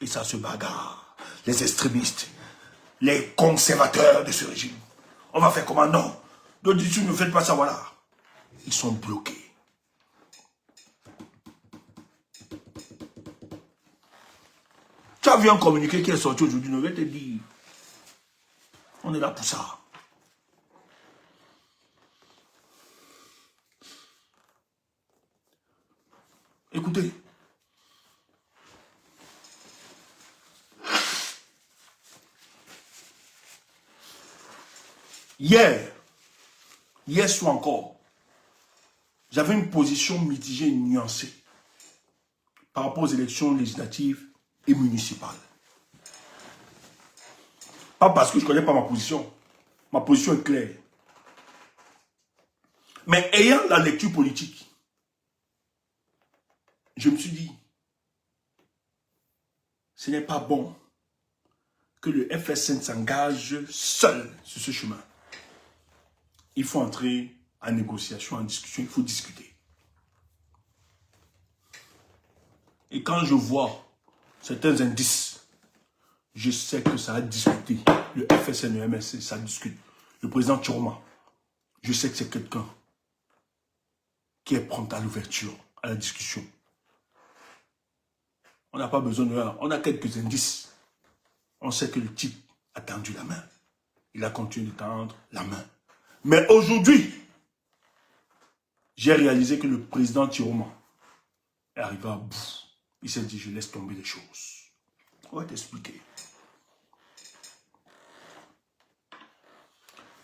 Et ça se bagarre. Les extrémistes, les conservateurs de ce régime. On va faire comment? Non. Donc, tu ne faites pas ça, voilà. Ils sont bloqués. Tu as vu un communiqué qui est sorti aujourd'hui, je vais te dire. On est là pour ça. Écoutez. Hier soir encore, j'avais une position mitigée et nuancée par rapport aux élections législatives et municipales. Pas parce que je ne connais pas ma position. Ma position est claire. Mais ayant la lecture politique, je me suis dit, ce n'est pas bon que le FSN s'engage seul sur ce chemin. Il faut entrer en négociation, en discussion, il faut discuter. Et quand je vois certains indices, je sais que ça a discuté. Le FSN et le MSC, ça discute. Le président Chiroma, je sais que c'est quelqu'un qui est prompt à l'ouverture, à la discussion. On n'a pas besoin de rien. On a quelques indices. On sait que le type a tendu la main. Il a continué de tendre la main. Mais aujourd'hui, j'ai réalisé que le président Chiroma est arrivé à bout. Il s'est dit, je laisse tomber les choses. On va t'expliquer.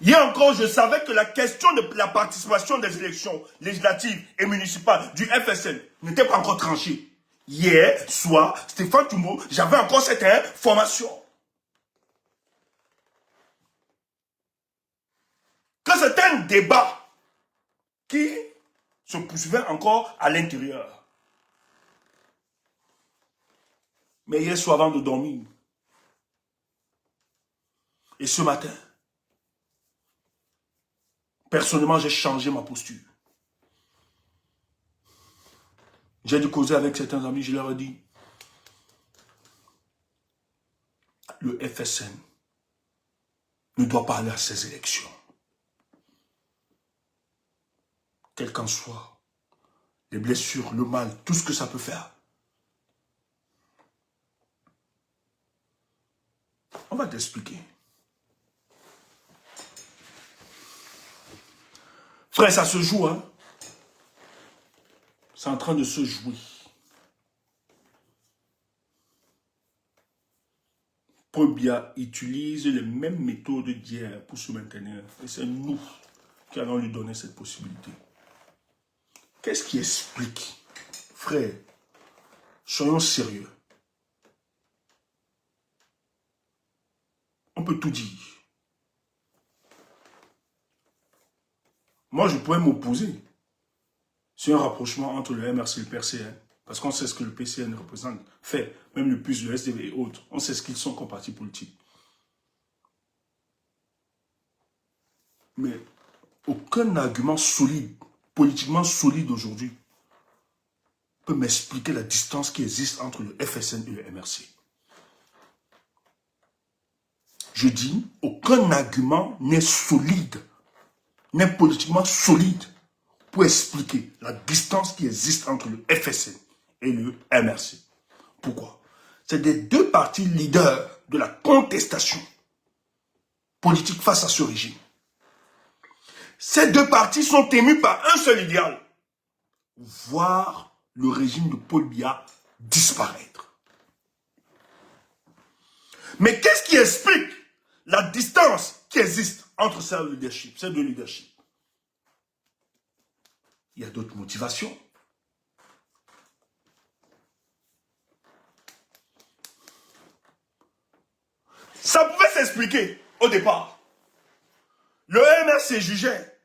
Hier encore, je savais que la question de la participation des élections législatives et municipales du FSN n'était pas encore tranchée. Hier soir, Stéphane Toumbo, j'avais encore cette information. Que c'était un débat qui se poursuivait encore à l'intérieur. Mais hier soir, avant de dormir, et ce matin, personnellement, j'ai changé ma posture. J'ai dû causer avec certains amis, je leur ai dit, le FSN ne doit pas aller à ces élections. quel qu'en soit, les blessures, le mal, tout ce que ça peut faire. On va t'expliquer. Frère, ça se joue, hein. C'est en train de se jouer. Paul Biya utilise les mêmes méthodes d'hier pour se maintenir. Et c'est nous qui allons lui donner cette possibilité. Qu'est-ce qui explique? Frère, soyons sérieux. On peut tout dire. Moi, je pourrais m'opposer sur un rapprochement entre le MRC et le PCN. Parce qu'on sait ce que le PCN représente, fait, même le plus le SDV et autres. On sait ce qu'ils sont comme parti politique. Mais aucun argument solide, politiquement solide aujourd'hui, peut m'expliquer la distance qui existe entre le FSN et le MRC. Je dis, aucun argument n'est solide, n'est politiquement solide pour expliquer la distance qui existe entre le FSN et le MRC. Pourquoi? C'est des deux partis leaders de la contestation politique face à ce régime. Ces deux partis sont émus par un seul idéal, voir le régime de Paul Biya disparaître. Mais qu'est-ce qui explique la distance qui existe entre ces deux leaderships? Il y a d'autres motivations. Ça pouvait s'expliquer au départ. Le MRC jugeait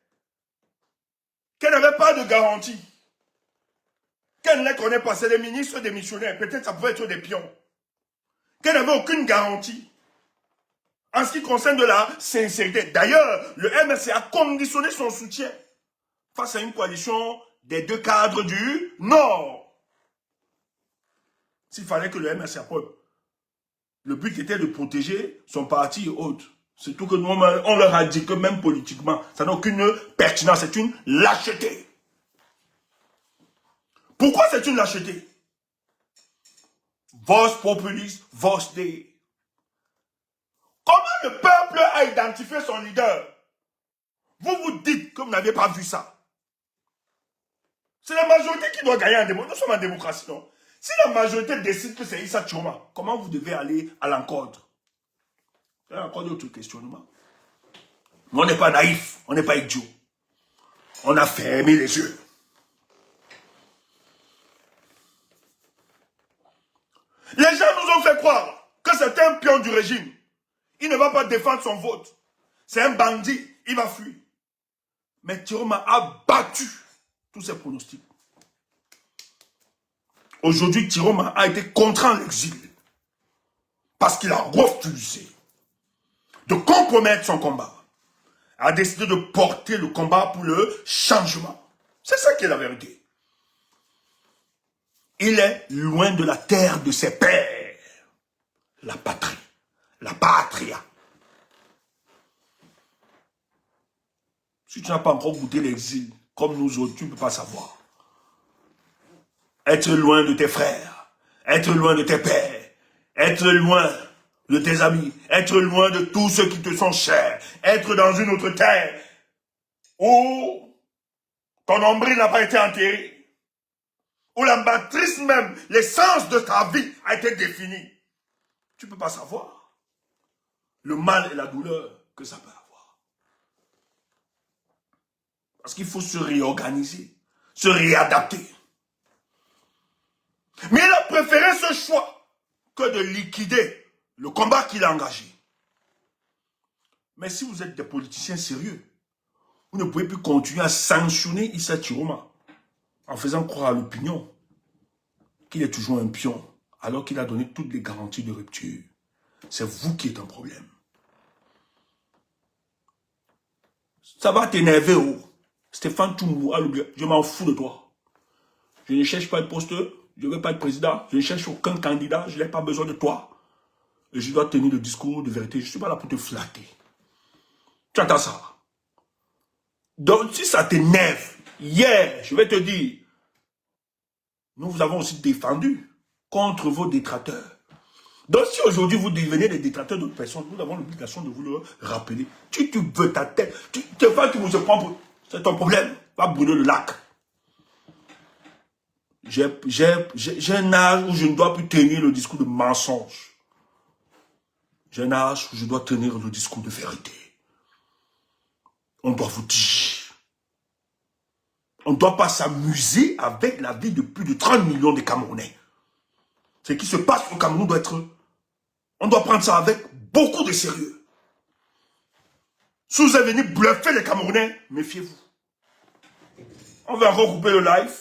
qu'elle n'avait pas de garantie, qu'elle ne les connaît pas, c'est des ministres démissionnaires, peut-être ça pouvait être des pions, qu'elle n'avait aucune garantie en ce qui concerne de la sincérité. D'ailleurs, le MRC a conditionné son soutien face à une coalition des deux cadres du Nord. S'il fallait que le MRC apporte, le but était de protéger son parti et autres. Surtout que nous, on leur a dit que même politiquement, ça n'a aucune pertinence, c'est une lâcheté. Pourquoi c'est une lâcheté? Vos populis, vos dei. Comment le peuple a identifié son leader? Vous vous dites que vous n'avez pas vu ça. C'est la majorité qui doit gagner en démocratie. Nous sommes en démocratie, non? Si la majorité décide que c'est Issa Chiroma, comment vous devez aller à l'encontre? Il y a encore d'autres questionnements. Mais on n'est pas naïf, on n'est pas idiot. On a fermé les yeux. Les gens nous ont fait croire que c'est un pion du régime. Il ne va pas défendre son vote. C'est un bandit, il va fuir. Mais Chiroma a battu tous ses pronostics. Aujourd'hui, Chiroma a été contraint à l'exil parce qu'il a refusé de compromettre son combat. A décidé de porter le combat pour le changement. C'est ça qui est la vérité. Il est loin de la terre de ses pères. La patrie. La patria. Si tu n'as pas encore goûté l'exil, comme nous autres, tu ne peux pas savoir. Être loin de tes frères, être loin de tes pères, être loin de tes amis, être loin de tous ceux qui te sont chers, être dans une autre terre où ton nombril n'a pas été enterré, où la matrice même, l'essence de ta vie a été définie. Tu ne peux pas savoir le mal et la douleur que ça peut avoir. Parce qu'il faut se réorganiser, se réadapter. Mais il a préféré ce choix que de liquider le combat qu'il a engagé. Mais si vous êtes des politiciens sérieux, vous ne pouvez plus continuer à sanctionner Issa Chiroma en faisant croire à l'opinion qu'il est toujours un pion alors qu'il a donné toutes les garanties de rupture. C'est vous qui êtes un problème. Ça va t'énerver, oh. Stéphane Toumou, je m'en fous de toi. Je ne cherche pas de poste, je ne veux pas être président, je ne cherche aucun candidat, je n'ai pas besoin de toi. Et je dois tenir le discours de vérité, je ne suis pas là pour te flatter. Tu entends ça? Donc si ça t'énerve, Hier, je vais te dire, nous vous avons aussi défendu contre vos détracteurs. Donc si aujourd'hui vous devenez des détracteurs d'autres personnes, nous avons l'obligation de vous le rappeler. Tu veux ta tête, tu vous se prends pour... C'est ton problème, va brûler le lac. J'ai un âge où je ne dois plus tenir le discours de mensonge. J'ai un âge où je dois tenir le discours de vérité. On doit vous dire. On ne doit pas s'amuser avec la vie de plus de 30 millions de Camerounais. Ce qui se passe au Cameroun doit être... On doit prendre ça avec beaucoup de sérieux. Si vous êtes venu bluffer les Camerounais, méfiez-vous. On va regrouper le live.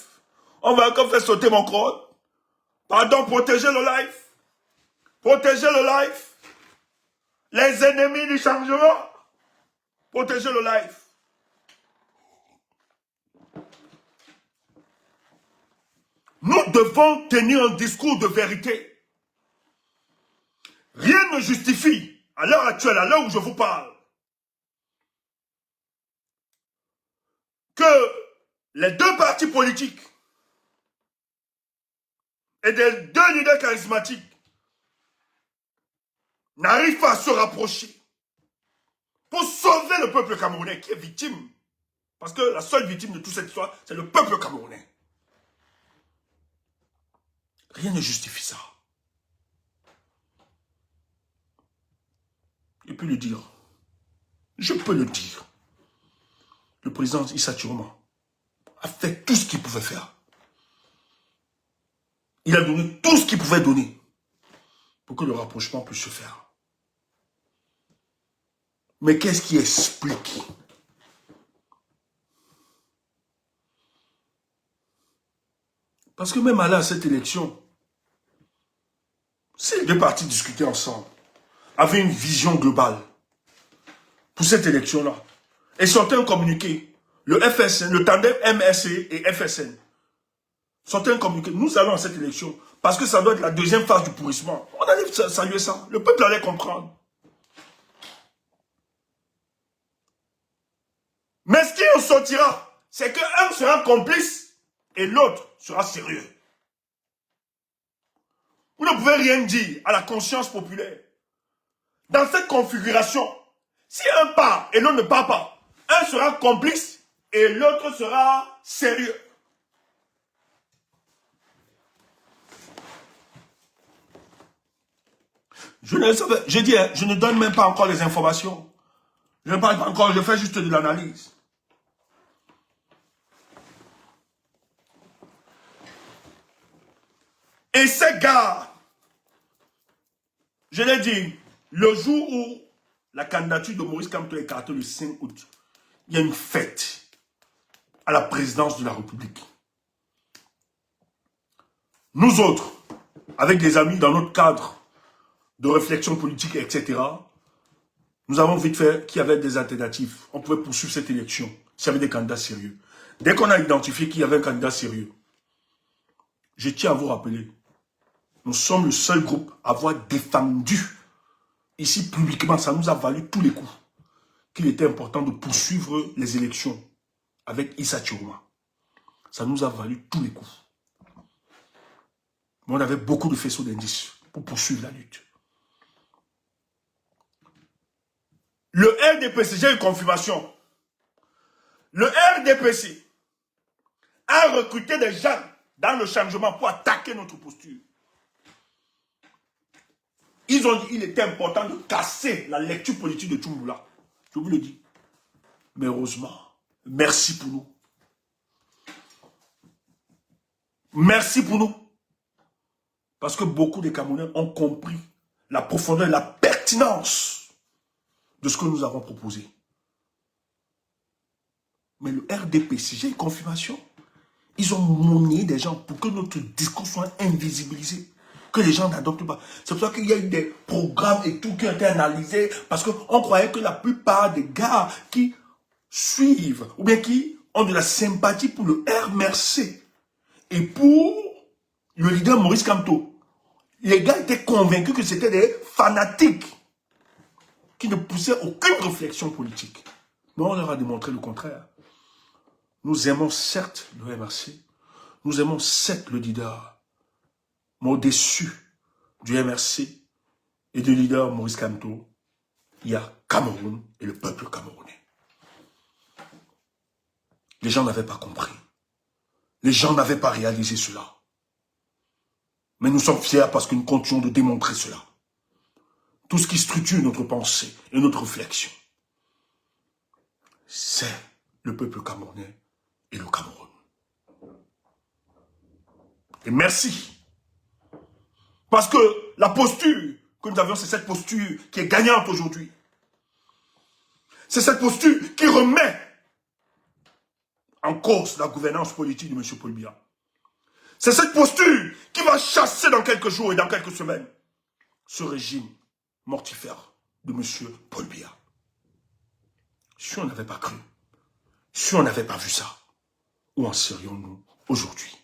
On va encore faire sauter mon code. Pardon, protégez le live. Protégez le live. Les ennemis du changement. Protégez le live. Nous devons tenir un discours de vérité. Rien ne justifie, à l'heure actuelle, à l'heure où je vous parle, que les deux partis politiques et des deux leaders charismatiques n'arrivent pas à se rapprocher pour sauver le peuple camerounais qui est victime. Parce que la seule victime de toute cette histoire, c'est le peuple camerounais. Rien ne justifie ça. Je peux le dire. Je peux le dire. Le président Issa Chiroma a fait tout ce qu'il pouvait faire. Il a donné tout ce qu'il pouvait donner pour que le rapprochement puisse se faire. Mais qu'est-ce qui explique? Parce que même à cette élection, si les deux partis discutaient ensemble, avaient une vision globale pour cette élection-là, et sortaient un communiqué, le FSN, le tandem MSC et FSN, sortaient un communiqué, nous allons à cette élection, parce que ça doit être la deuxième phase du pourrissement. On allait saluer ça, le peuple allait comprendre. Mais ce qui en sortira, c'est qu'un sera complice et l'autre sera sérieux. Vous ne pouvez rien dire à la conscience populaire. Dans cette configuration, si un part et l'autre ne part pas, un sera complice et l'autre sera sérieux. Je dis, je ne donne même pas encore les informations. Je ne parle pas encore, je fais juste de l'analyse. Et ces gars, je l'ai dit, le jour où la candidature de Maurice Kamto est écartée le 5 août, il y a une fête à la présidence de la République. Nous autres, avec des amis dans notre cadre de réflexion politique, etc., nous avons vite fait qu'il y avait des alternatives. On pouvait poursuivre cette élection s'il y avait des candidats sérieux. Dès qu'on a identifié qu'il y avait un candidat sérieux, je tiens à vous rappeler, nous sommes le seul groupe à avoir défendu ici publiquement, ça nous a valu tous les coups, qu'il était important de poursuivre les élections avec Issa Chiroma. Ça nous a valu tous les coups. Mais on avait beaucoup de faisceaux d'indices pour poursuivre la lutte. Le RDPC, j'ai une confirmation. Le RDPC a recruté des gens dans le changement pour attaquer notre posture. Ils ont dit qu'il était important de casser la lecture politique de Tchoumboula. Je vous le dis. Mais heureusement, merci pour nous. Merci pour nous. Parce que beaucoup de Camerounais ont compris la profondeur et la pertinence de ce que nous avons proposé. Mais le RDPC, j'ai une confirmation. Ils ont monnaie des gens pour que notre discours soit invisibilisé. Que les gens n'adoptent pas. C'est pour ça qu'il y a eu des programmes et tout qui ont été analysés. Parce qu'on croyait que la plupart des gars qui suivent ou bien qui ont de la sympathie pour le RMRC et pour le leader Maurice Kamto, les gars étaient convaincus que c'était des fanatiques qui ne poussaient aucune réflexion politique. Mais on leur a démontré le contraire. Nous aimons certes le MRC, nous aimons certes le leader, mais au-dessus du MRC et du leader Maurice Kamto, il y a Cameroun et le peuple camerounais. Les gens n'avaient pas compris. Les gens n'avaient pas réalisé cela. Mais nous sommes fiers parce que nous continuons de démontrer cela. Tout ce qui structure notre pensée et notre réflexion, c'est le peuple camerounais et le Cameroun. Et merci. Parce que la posture que nous avions, c'est cette posture qui est gagnante aujourd'hui. C'est cette posture qui remet en cause la gouvernance politique de M. Paul Biya. C'est cette posture qui va chasser dans quelques jours et dans quelques semaines ce régime mortifère de M. Paul Biya. Si on n'avait pas cru, si on n'avait pas vu ça, où en serions-nous aujourd'hui?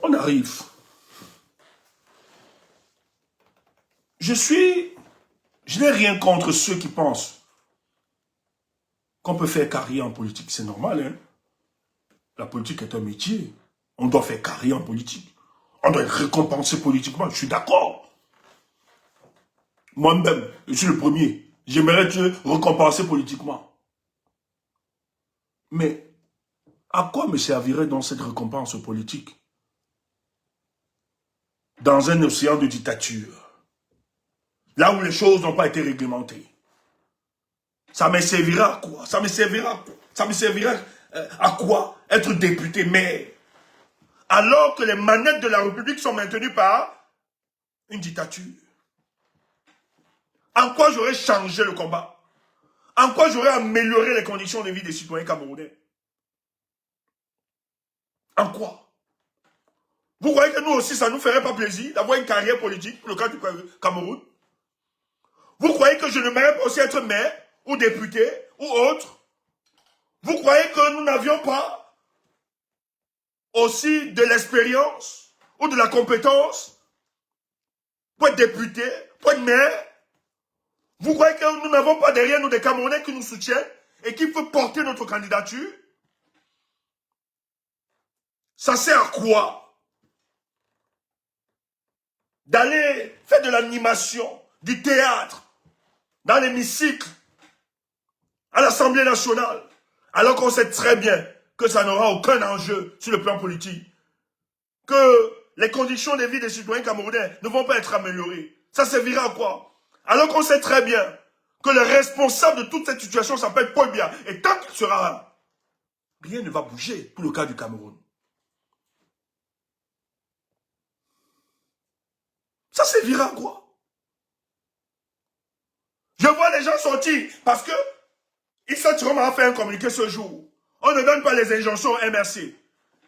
On arrive. Je n'ai rien contre ceux qui pensent qu'on peut faire carrière en politique. C'est normal, hein? La politique est un métier. On doit faire carrière en politique. On doit être récompensé politiquement. Je suis d'accord. Moi-même, je suis le premier. J'aimerais être récompensé politiquement. Mais à quoi me servirait donc cette récompense politique? Dans un océan de dictature, là où les choses n'ont pas été réglementées. Ça me servira à quoi? Ça me servira à quoi être député, maire, alors que les manettes de la République sont maintenues par une dictature? En quoi j'aurais changé le combat? En quoi j'aurais amélioré les conditions de vie des citoyens camerounais? En quoi? Vous croyez que nous aussi, ça ne nous ferait pas plaisir d'avoir une carrière politique pour le cas du Cameroun? Vous croyez que je ne mérite pas aussi être maire ou député ou autre? Vous croyez que nous n'avions pas aussi de l'expérience ou de la compétence pour être député, pour être maire? Vous croyez que nous n'avons pas derrière nous des Camerounais qui nous soutiennent et qui peuvent porter notre candidature? Ça sert à quoi d'aller faire de l'animation, du théâtre, dans l'hémicycle, à l'Assemblée nationale, alors qu'on sait très bien que ça n'aura aucun enjeu sur le plan politique, que les conditions de vie des citoyens camerounais ne vont pas être améliorées. Ça servira à quoi? Alors qu'on sait très bien que le responsable de toute cette situation s'appelle Paul Biya. Et tant qu'il sera là, rien ne va bouger pour le cas du Cameroun. Ça servira à quoi? Je vois les gens sortir parce que Issa Chiroma a fait un communiqué ce jour. On ne donne pas les injonctions au MRC.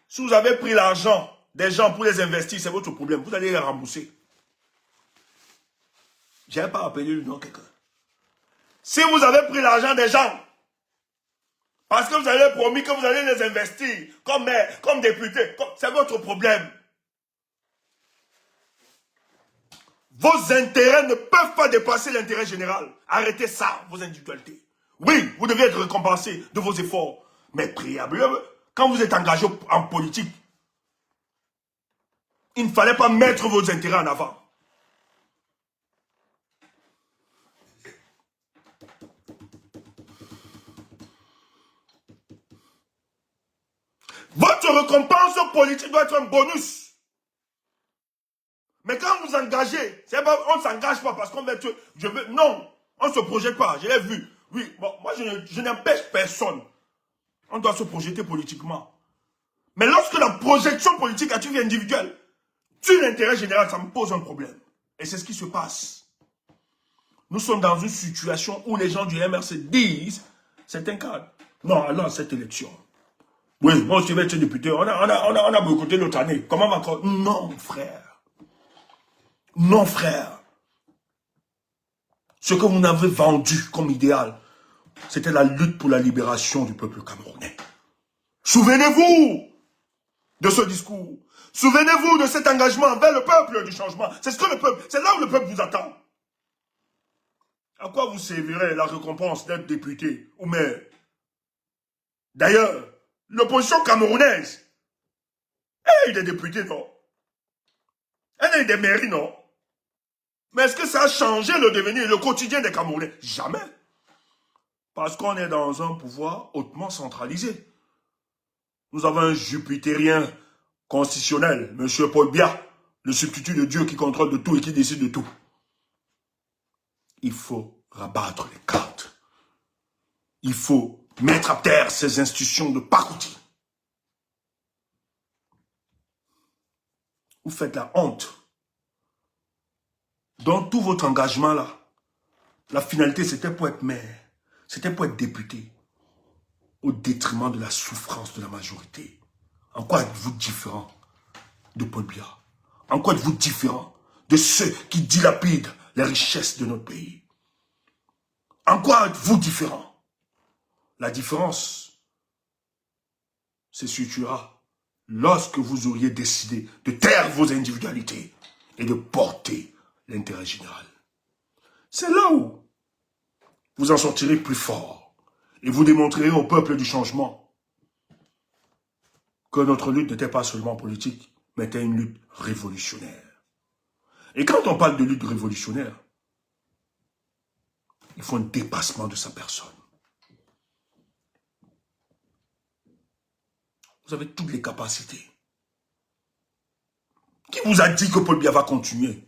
Si vous avez pris l'argent des gens pour les investir, c'est votre problème. Vous allez les rembourser. Je n'ai pas appelé le nom de quelqu'un. Si vous avez pris l'argent des gens, parce que vous avez promis que vous allez les investir comme maire, comme député, c'est votre problème. Vos intérêts ne peuvent pas dépasser l'intérêt général. Arrêtez ça, vos individualités. Oui, vous devez être récompensé de vos efforts. Mais préalablement, quand vous êtes engagé en politique, il ne fallait pas mettre vos intérêts en avant. Votre récompense politique doit être un bonus. Mais quand vous engagez, on ne s'engage pas parce qu'on veut être... non, on ne se projette pas, je l'ai vu. Oui, bon, moi je n'empêche personne. On doit se projeter politiquement. Mais lorsque la projection politique à titre individuel tue l'intérêt général, ça me pose un problème. Et c'est ce qui se passe. Nous sommes dans une situation où les gens du MRC disent, c'est un cadre. Non, alors cette élection. Oui, moi je vais être député, on a boycotté l'autre année. Comment encore? Non, frère. Non, frère. Ce que vous n'avez vendu comme idéal, c'était la lutte pour la libération du peuple camerounais. Souvenez-vous de ce discours. Souvenez-vous de cet engagement envers le peuple du changement. C'est ce que le peuple, c'est là où le peuple vous attend. À quoi vous servirait la récompense d'être député ou maire? D'ailleurs, l'opposition camerounaise, elle a eu des députés, non? Elle a eu des mairies, non? Mais est-ce que ça a changé le devenir, le quotidien des Camerounais? Jamais. Parce qu'on est dans un pouvoir hautement centralisé. Nous avons un jupitérien constitutionnel, M. Paul Biya, le substitut de Dieu qui contrôle de tout et qui décide de tout. Il faut rabattre les cartes. Il faut mettre à terre ces institutions de pacotille. Vous faites la honte. Dans tout votre engagement là, la finalité c'était pour être maire, c'était pour être député, au détriment de la souffrance de la majorité. En quoi êtes-vous différent de Paul Biya? En quoi êtes-vous différent de ceux qui dilapident les richesses de notre pays? En quoi êtes-vous différent? La différence se situera lorsque vous auriez décidé de taire vos individualités et de porter l'intérêt général. C'est là où vous en sortirez plus fort et vous démontrerez au peuple du changement que notre lutte n'était pas seulement politique, mais était une lutte révolutionnaire. Et quand on parle de lutte révolutionnaire, il faut un dépassement de sa personne. Vous avez toutes les capacités. Qui vous a dit que Paul Biya va continuer?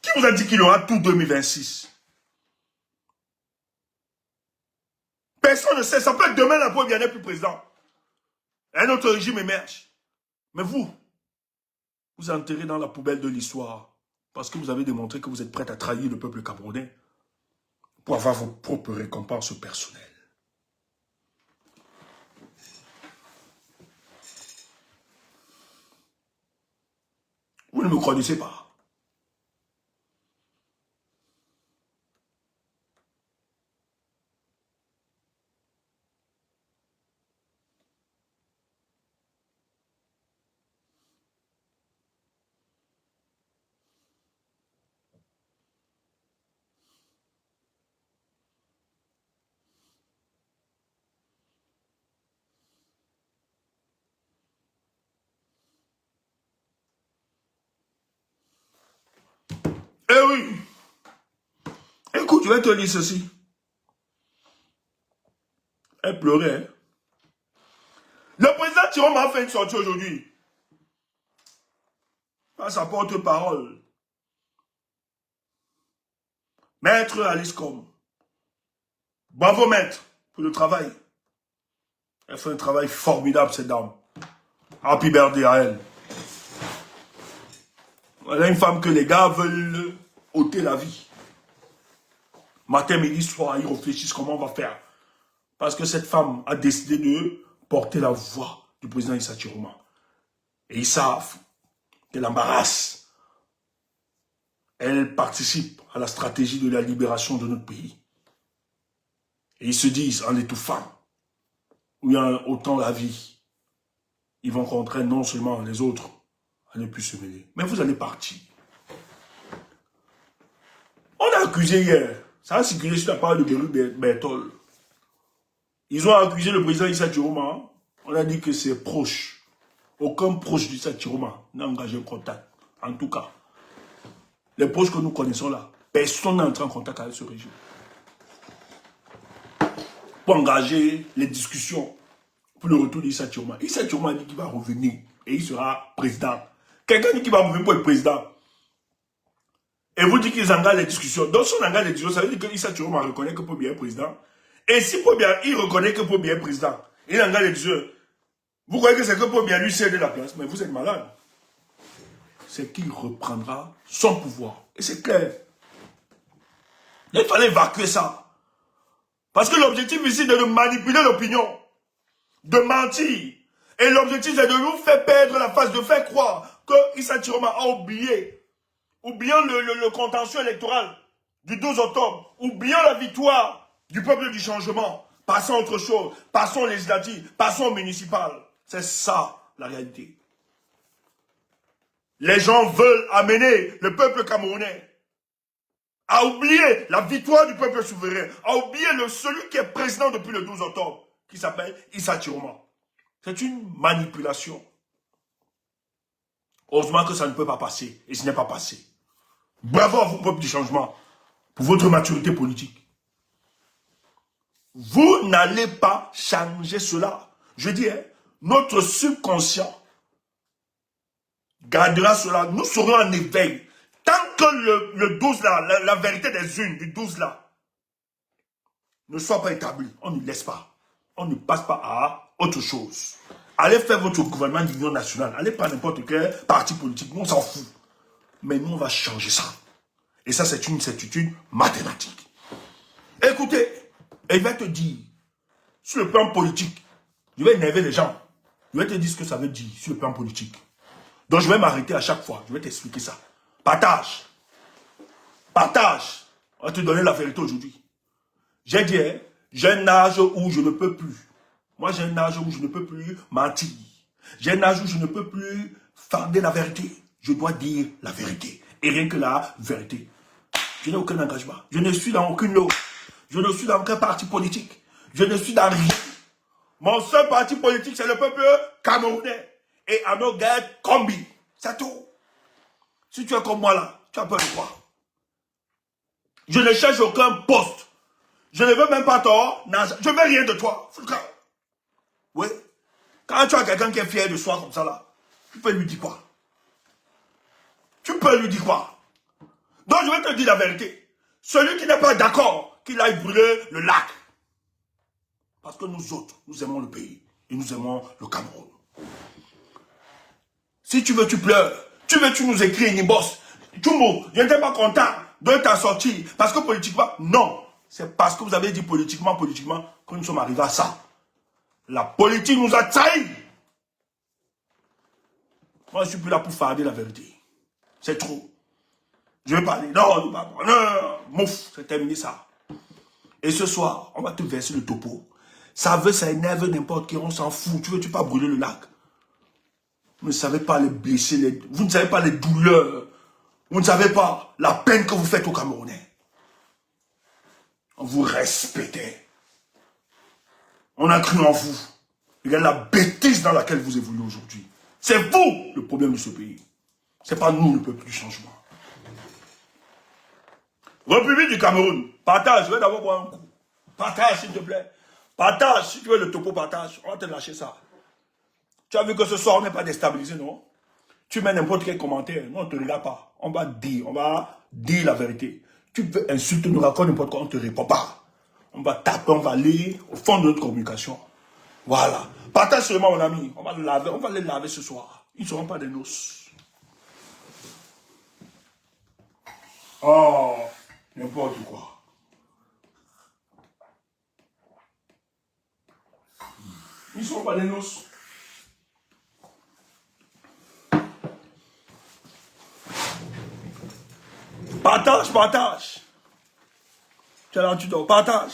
Qui vous a dit qu'il aura tout 2026? Personne ne sait. Ça peut être demain, la Paul Biya n'est plus président. Un autre régime émerge. Mais vous enterrez dans la poubelle de l'histoire parce que vous avez démontré que vous êtes prêt à trahir le peuple camerounais pour avoir vos propres récompenses personnelles. Vous ne me connaissez pas. Eh oui. Écoute, je vais te dire ceci. Elle pleurait. Hein? Le président Thiron m'a fait une sortie aujourd'hui. Par sa porte-parole. Maître Alice Com. Bravo maître pour le travail. Elle fait un travail formidable cette dame. Happy birthday à elle. Elle est une femme que les gars veulent ôter la vie. Matin, midi, soir, ils réfléchissent comment on va faire. Parce que cette femme a décidé de porter la voix du président Issa Chiroma. Et ils savent qu'elle embarrasse. Elle participe à la stratégie de la libération de notre pays. Et ils se disent, en l'étouffant, où il y a autant la vie, ils vont contraindre non seulement les autres à ne plus se mêler. Mais vous allez partir. On a accusé hier, ça a circulé sur la parole de Beru Bertol. Ils ont accusé le président Issa Chiroma. On a dit que c'est proche. Aucun proche d'Issa Chiroma n'a engagé un contact. En tout cas, les proches que nous connaissons là, personne n'est entré en contact avec ce régime. Pour engager les discussions pour le retour d'Issa Chiroma. Issa Chiroma a dit qu'il va revenir et il sera président. Quelqu'un dit qu'il va revenir pour être président. Et vous dites qu'ils engagent les discussions. Donc si on engage les discussions, ça veut dire que Issa Chiroma reconnaît que Paul Biya est président. Et si Paul Biya, il reconnaît que Paul Biya est président, il engage les discussions. Vous croyez que c'est que Paul Biya lui cède la place, mais vous êtes malade. C'est qu'il reprendra son pouvoir. Et c'est clair. Il fallait évacuer ça. Parce que l'objectif ici, c'est de manipuler l'opinion, de mentir. Et l'objectif, c'est de nous faire perdre la face, de faire croire que Issa Chiroma a oublié. Oublions le contentieux électoral du 12 octobre. Oublions la victoire du peuple du changement. Passons à autre chose. Passons aux législatives. Passons aux municipales. C'est ça, la réalité. Les gens veulent amener le peuple camerounais a oublié la victoire du peuple souverain, a oublié celui qui est président depuis le 12 octobre, qui s'appelle Issa Chiroma. C'est une manipulation. Heureusement que ça ne peut pas passer, et ce n'est pas passé. Bravo à vous, peuple du changement, pour votre maturité politique. Vous n'allez pas changer cela. Je dis, hein, notre subconscient gardera cela. Nous serons en éveil. Tant que le 12 là, la vérité des unes, du 12 là, ne soit pas établie, on ne laisse pas. On ne passe pas à autre chose. Allez faire votre gouvernement d'union nationale. Allez pas n'importe quel parti politique. Nous, on s'en fout. Mais nous, on va changer ça. Et ça, c'est une certitude mathématique. Écoutez, il va te dire, sur le plan politique, je vais énerver les gens. Je vais te dire ce que ça veut dire sur le plan politique. Donc, je vais m'arrêter à chaque fois. Je vais t'expliquer ça. Partage. Partage. On va te donner la vérité aujourd'hui. J'ai dit, hein, j'ai un âge où je ne peux plus. Moi, j'ai un âge où je ne peux plus mentir. J'ai un âge où je ne peux plus farder la vérité. Je dois dire la vérité. Et rien que la vérité. Je n'ai aucun engagement. Je ne suis dans aucune loi. Je ne suis dans aucun parti politique. Je ne suis dans rien. Mon seul parti politique, c'est le peuple camerounais. Et Anoguet Kombi. C'est tout. Si tu es comme moi là, tu as peur de quoi? Je ne cherche aucun poste. Je ne veux même pas tort. Je ne veux rien de toi. Oui. Quand tu as quelqu'un qui est fier de soi comme ça là, tu peux lui dire quoi? Tu peux lui dire quoi? Donc je vais te dire la vérité. Celui qui n'est pas d'accord, qu'il aille brûler le lac. Parce que nous autres, nous aimons le pays. Et nous aimons le Cameroun. Si tu veux, tu pleures. Tu veux, tu nous écris une bosse. Tchumbo, je n'étais pas content de ta sortie. Parce que politiquement, non. C'est parce que vous avez dit politiquement, que nous sommes arrivés à ça. La politique nous a trahis. Moi, je ne suis plus là pour farder la vérité. C'est trop. Je vais parler. Non, mouf, c'est terminé ça. Et ce soir, on va te verser le topo. Ça veut, ça énerve n'importe qui, on s'en fout. Tu veux pas brûler le lac? Vous ne savez pas les blessés, vous ne savez pas les douleurs. Vous ne savez pas la peine que vous faites aux Camerounais. On vous respectait. On a cru en vous. Regardez la bêtise dans laquelle vous évoluez aujourd'hui. C'est vous le problème de ce pays. Ce n'est pas nous le peuple du changement. République du Cameroun, partage, je vais d'abord boire un coup. Partage s'il te plaît. Partage, si tu veux le topo, partage. On va te lâcher ça. Tu as vu que ce soir, on n'est pas déstabilisé, non? Tu mets n'importe quel commentaire, non, on ne te regarde pas. On va dire la vérité. Tu veux insulter, nous raconter n'importe quoi, on ne te répond pas. On va taper, on va aller au fond de notre communication. Voilà. Partage seulement, mon ami. On va les laver ce soir. Ils ne seront pas des noces. Oh, n'importe quoi. Ils ne seront pas des noces. Partage, partage. Tu es là, tu dors, partage.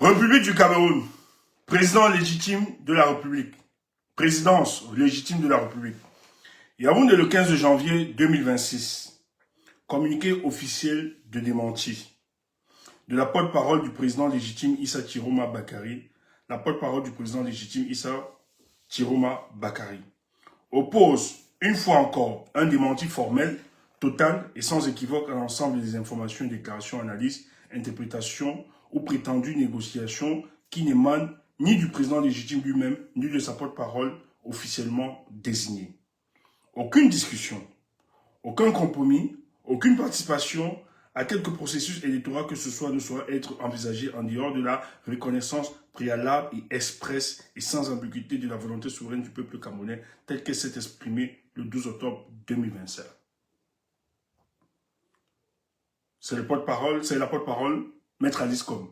République du Cameroun. Président légitime de la République. Présidence légitime de la République. Yaoundé le 15 janvier 2026. Communiqué officiel de démenti. De la porte-parole du président légitime Issa Chiroma Bakary. La porte-parole du président légitime Issa Chiroma Bakary oppose une fois encore un démenti formel, total et sans équivoque à l'ensemble des informations, déclarations, analyses, interprétations ou prétendues négociations qui n'émanent ni du président légitime lui-même, ni de sa porte-parole officiellement désignée. Aucune discussion, aucun compromis, aucune participation à quelque processus électoral que ce soit ne soit être envisagé en dehors de la reconnaissance préalable et expresse et sans ambiguïté de la volonté souveraine du peuple camerounais telle qu'elle s'est exprimée le 12 octobre 2025. C'est la porte-parole, Maître Alice Com.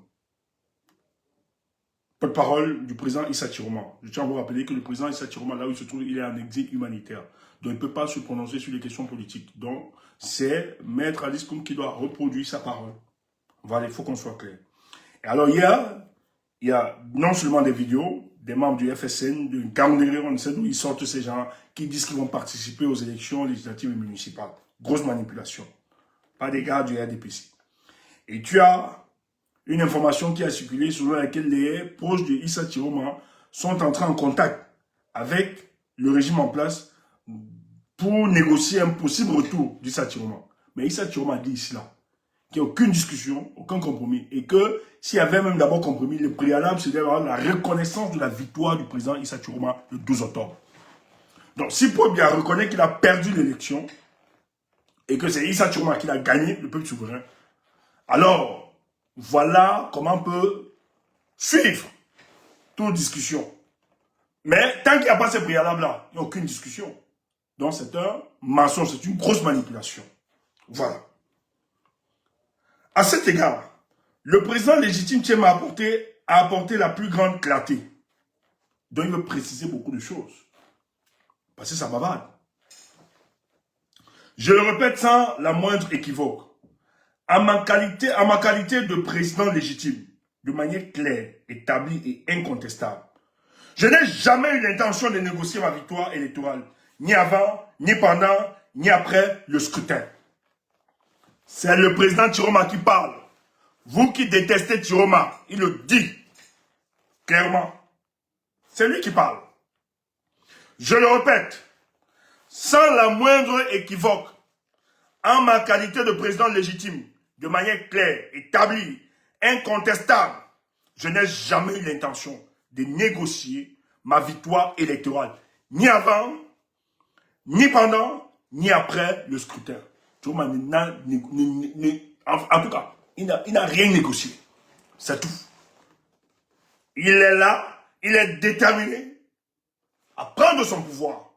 Porte-parole du président Issa Chiroma. Je tiens à vous rappeler que le président Issa Chiroma, là où il se trouve, il est en exil humanitaire. Donc il ne peut pas se prononcer sur les questions politiques. Donc c'est Maître Alice Com qui doit reproduire sa parole. Voilà, il faut qu'on soit clair. Et alors il y a non seulement des vidéos, des membres du FSN, de Gaoundéré, on sait d'où ils sortent ces gens qui disent qu'ils vont participer aux élections législatives et municipales. Grosse manipulation. Pas des gars du RDPC. Et tu as une information qui a circulé selon laquelle les proches de Issa Chiroma sont entrés en contact avec le régime en place pour négocier un possible retour d'Issa Chiroma. Mais Issa Chiroma dit ici là qu'il n'y a aucune discussion, aucun compromis et que s'il y avait même d'abord compromis, le préalable c'était la reconnaissance de la victoire du président Issa Chiroma le 12 octobre. Donc si Paul Biya reconnaît qu'il a perdu l'élection et que c'est Issa Chiroma qui l'a gagné, le peuple souverain, alors voilà comment on peut suivre toute discussion. Mais tant qu'il n'y a pas ces préalables-là, il n'y a aucune discussion. Donc c'est un mensonge, c'est une grosse manipulation. Voilà. À cet égard, le président légitime Tchema a apporté la plus grande clarté. Donc il veut préciser beaucoup de choses. Parce que ça bavarde. Je le répète sans la moindre équivoque. À ma qualité de président légitime, de manière claire, établie et incontestable, je n'ai jamais eu l'intention de négocier ma victoire électorale, ni avant, ni pendant, ni après le scrutin. C'est le président Chiroma qui parle. Vous qui détestez Chiroma, il le dit clairement. C'est lui qui parle. Je le répète, sans la moindre équivoque, en ma qualité de président légitime, de manière claire, établie, incontestable, je n'ai jamais eu l'intention de négocier ma victoire électorale, ni avant, ni pendant, ni après le scrutin. En tout cas, il n'a rien négocié. C'est tout. Il est là, il est déterminé à prendre son pouvoir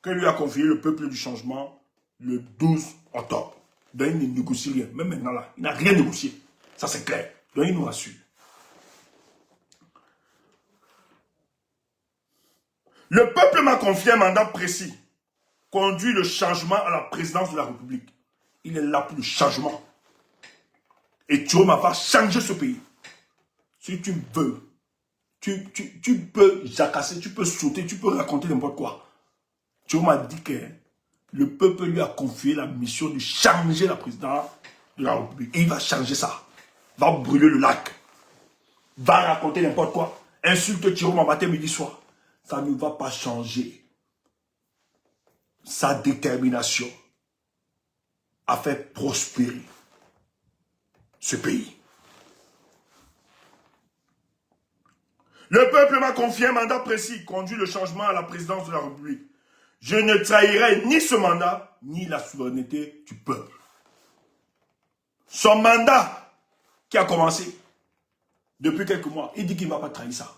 que lui a confié le peuple du changement le 12 octobre. Donc il ne négocie rien. Même maintenant là, il n'a rien négocié. Ça c'est clair. Donc il nous rassure. Le peuple m'a confié un mandat précis. Conduit le changement à la présidence de la République. Il est là pour le changement. Et Chiroma va changer ce pays. Si tu veux, tu peux jacasser, tu peux sauter, tu peux raconter n'importe quoi. Chiroma dit que le peuple lui a confié la mission de changer la présidence de la République. Et il va changer ça. Va brûler le lac. Va raconter n'importe quoi. Insulte Chiroma matin, midi, soir. Ça ne va pas changer sa détermination à faire prospérer ce pays. Le peuple m'a confié un mandat précis, conduit le changement à la présidence de la République. Je ne trahirai ni ce mandat, ni la souveraineté du peuple. Son mandat qui a commencé depuis quelques mois, il dit qu'il ne va pas trahir ça.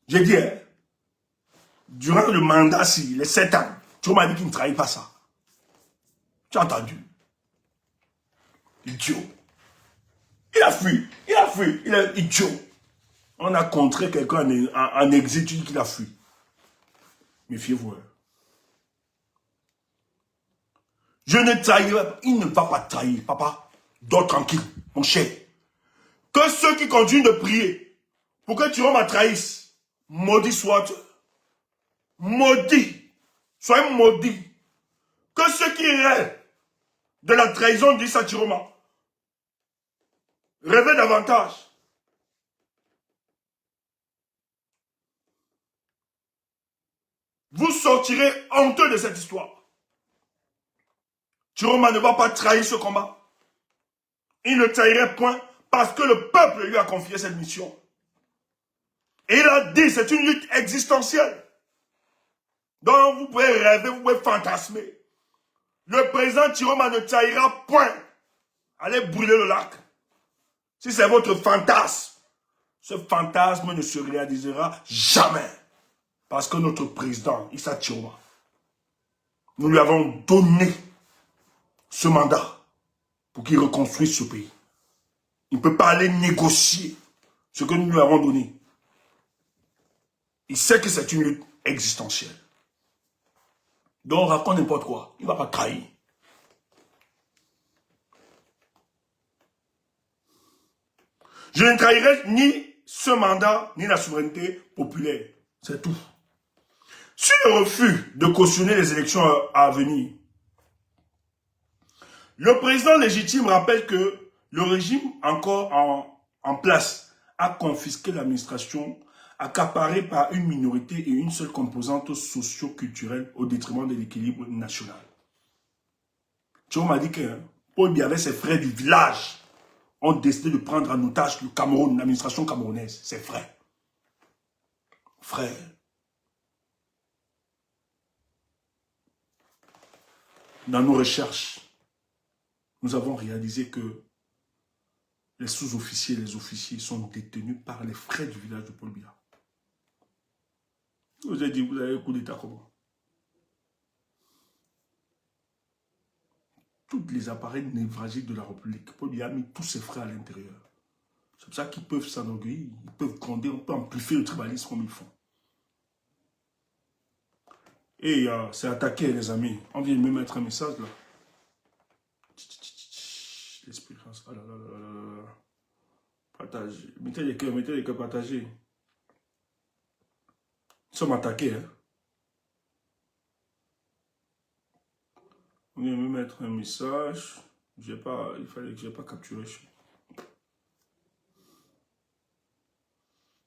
J'ai dit, hein, durant le mandat, si, les 7 ans, tu m'as dit qu'il ne trahit pas ça. Tu as entendu? Idiot. Il a fui, il est idiot. On a contré quelqu'un en exil, tu dis qu'il a fui. Méfiez-vous. Je ne trahirai pas. Il ne va pas trahir, papa. Dors tranquille, mon cher. Que ceux qui continuent de prier pour que Chiroma trahisse, maudit soit-tu. Maudit. Soyez maudits. Que ceux qui rêvent de la trahison d'Issa Chiroma rêvez davantage. Vous sortirez honteux de cette histoire. Chiroma ne va pas trahir ce combat. Il ne trahirait point parce que le peuple lui a confié cette mission. Et il a dit, c'est une lutte existentielle. Donc vous pouvez rêver, vous pouvez fantasmer. Le président Chiroma ne trahira point. Allez brûler le lac. Si c'est votre fantasme, ce fantasme ne se réalisera jamais. Parce que notre président, Issa Chiroma, nous lui avons donné ce mandat pour qu'il reconstruise ce pays. Il ne peut pas aller négocier ce que nous lui avons donné. Il sait que c'est une lutte existentielle. Donc, on raconte n'importe quoi. Il ne va pas trahir. Je ne trahirai ni ce mandat, ni la souveraineté populaire. C'est tout. Sur le refus de cautionner les élections à venir, le président légitime rappelle que le régime encore en place a confisqué l'administration, accaparée par une minorité et une seule composante socio-culturelle au détriment de l'équilibre national. Chiroma m'a dit que Paul Biya avec ses frères du village ont décidé de prendre en otage le Cameroun, l'administration camerounaise. Ses frères. Frères. Dans nos recherches, nous avons réalisé que les sous-officiers et les officiers sont détenus par les frères du village de Paul Biya. Je vous ai dit, vous avez un coup d'état comment? Tous les appareils névralgiques de la République, Paul Biya a mis tous ses frères à l'intérieur. C'est pour ça qu'ils peuvent s'enorgueillir, ils peuvent gronder, on peut amplifier le tribalisme comme ils font. Et c'est attaqué, les amis. On vient de me mettre un message là. L'esprit France. Ah là là là là là. Partage. Mettez les cœurs partagés. Ils sont attaqués, hein. On vient de me mettre un message. Il fallait que je n'ai pas capturé.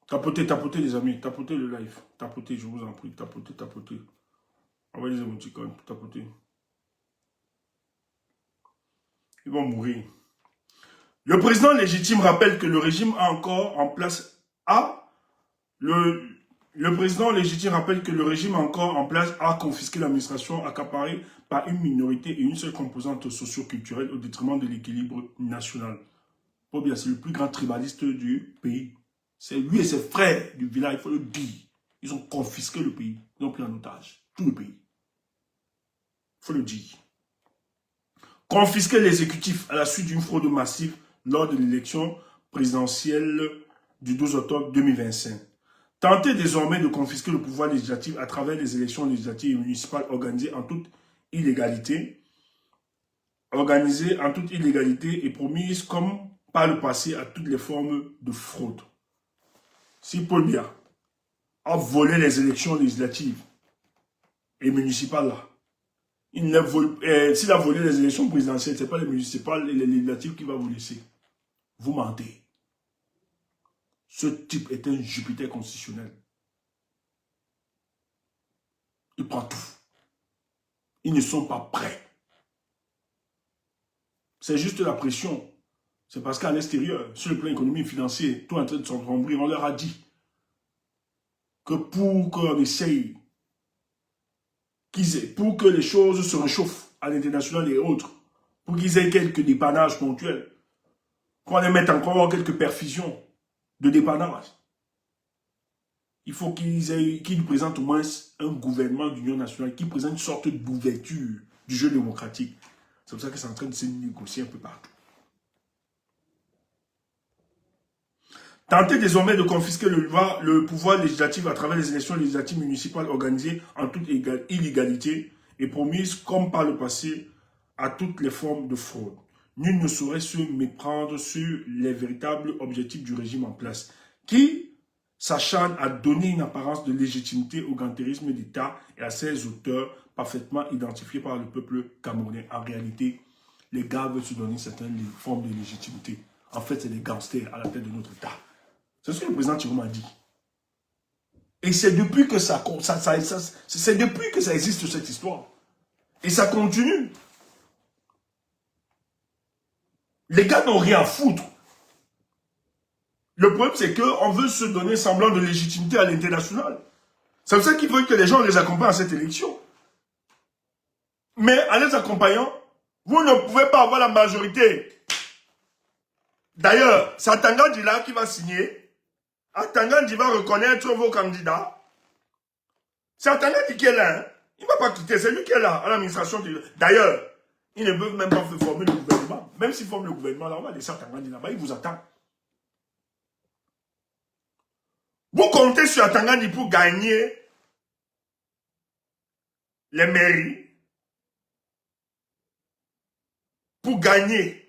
Tapotez, tapotez les amis. Tapotez le live. Tapotez, je vous en prie. Tapotez, tapotez. Envoyez les émoticônes. Tapotez. Ils vont mourir. Le président légitime rappelle que le régime a encore en place le président légitime rappelle que le régime encore en place a confisqué l'administration accaparée par une minorité et une seule composante socio-culturelle au détriment de l'équilibre national. Paul Biya, c'est le plus grand tribaliste du pays. C'est lui et ses frères du village, il faut le dire. Ils ont confisqué le pays. Ils ont pris en otage tout le pays. Il faut le dire. Confisquer l'exécutif à la suite d'une fraude massive lors de l'élection présidentielle du 12 octobre 2025. Tenter désormais de confisquer le pouvoir législatif à travers les élections législatives et municipales organisées en toute illégalité et promises comme par le passé à toutes les formes de fraude. Si Paul Biya a volé les élections législatives et municipales là, s'il a volé les élections présidentielles, ce n'est pas les municipales et les législatives qui va vous laisser. Vous mentez. Ce type est un Jupiter constitutionnel. Il prend tout. Ils ne sont pas prêts. C'est juste la pression. C'est parce qu'à l'extérieur, sur le plan économique et financier, tout est en train de s'enrembrer. On leur a dit que pour qu'on essaye, pour que les choses se réchauffent à l'international et autres, pour qu'ils aient quelques dépannages ponctuels, qu'on les mette encore quelques perfusions de dépannage, il faut qu'ils présentent au moins un gouvernement d'union nationale qui présente une sorte d'ouverture du jeu démocratique. C'est pour ça que c'est en train de se négocier un peu partout. Tenter désormais de confisquer le pouvoir législatif à travers les élections législatives municipales organisées en toute illégalité et promises, comme par le passé, à toutes les formes de fraude. nul ne saurait se méprendre sur les véritables objectifs du régime en place, qui s'acharne à donner une apparence de légitimité au gantérisme d'État et à ses auteurs parfaitement identifiés par le peuple camerounais. En réalité, les gars veulent se donner certaines formes de légitimité. En fait, c'est des gangsters à la tête de notre État. C'est ce que le président Thierry m'a dit. Et c'est depuis que c'est depuis que ça existe cette histoire. Et ça continue. Les gars n'ont rien à foutre. Le problème, c'est qu'on veut se donner semblant de légitimité à l'international. C'est pour ça qu'ils veulent que les gens les accompagnent à cette élection. Mais en les accompagnant, vous ne pouvez pas avoir la majorité. D'ailleurs, c'est Atangandi là qui va signer. Atangandi va reconnaître vos candidats. C'est Atangandi qui est là. Hein. Il ne va pas quitter, c'est lui qui est là, à l'administration. D'ailleurs, ils ne peuvent même pas former le gouvernement. Même s'ils forment le gouvernement, là, on va laisser Atangandi là-bas, il vous attend. Vous comptez sur Atangandi pour gagner les mairies, pour gagner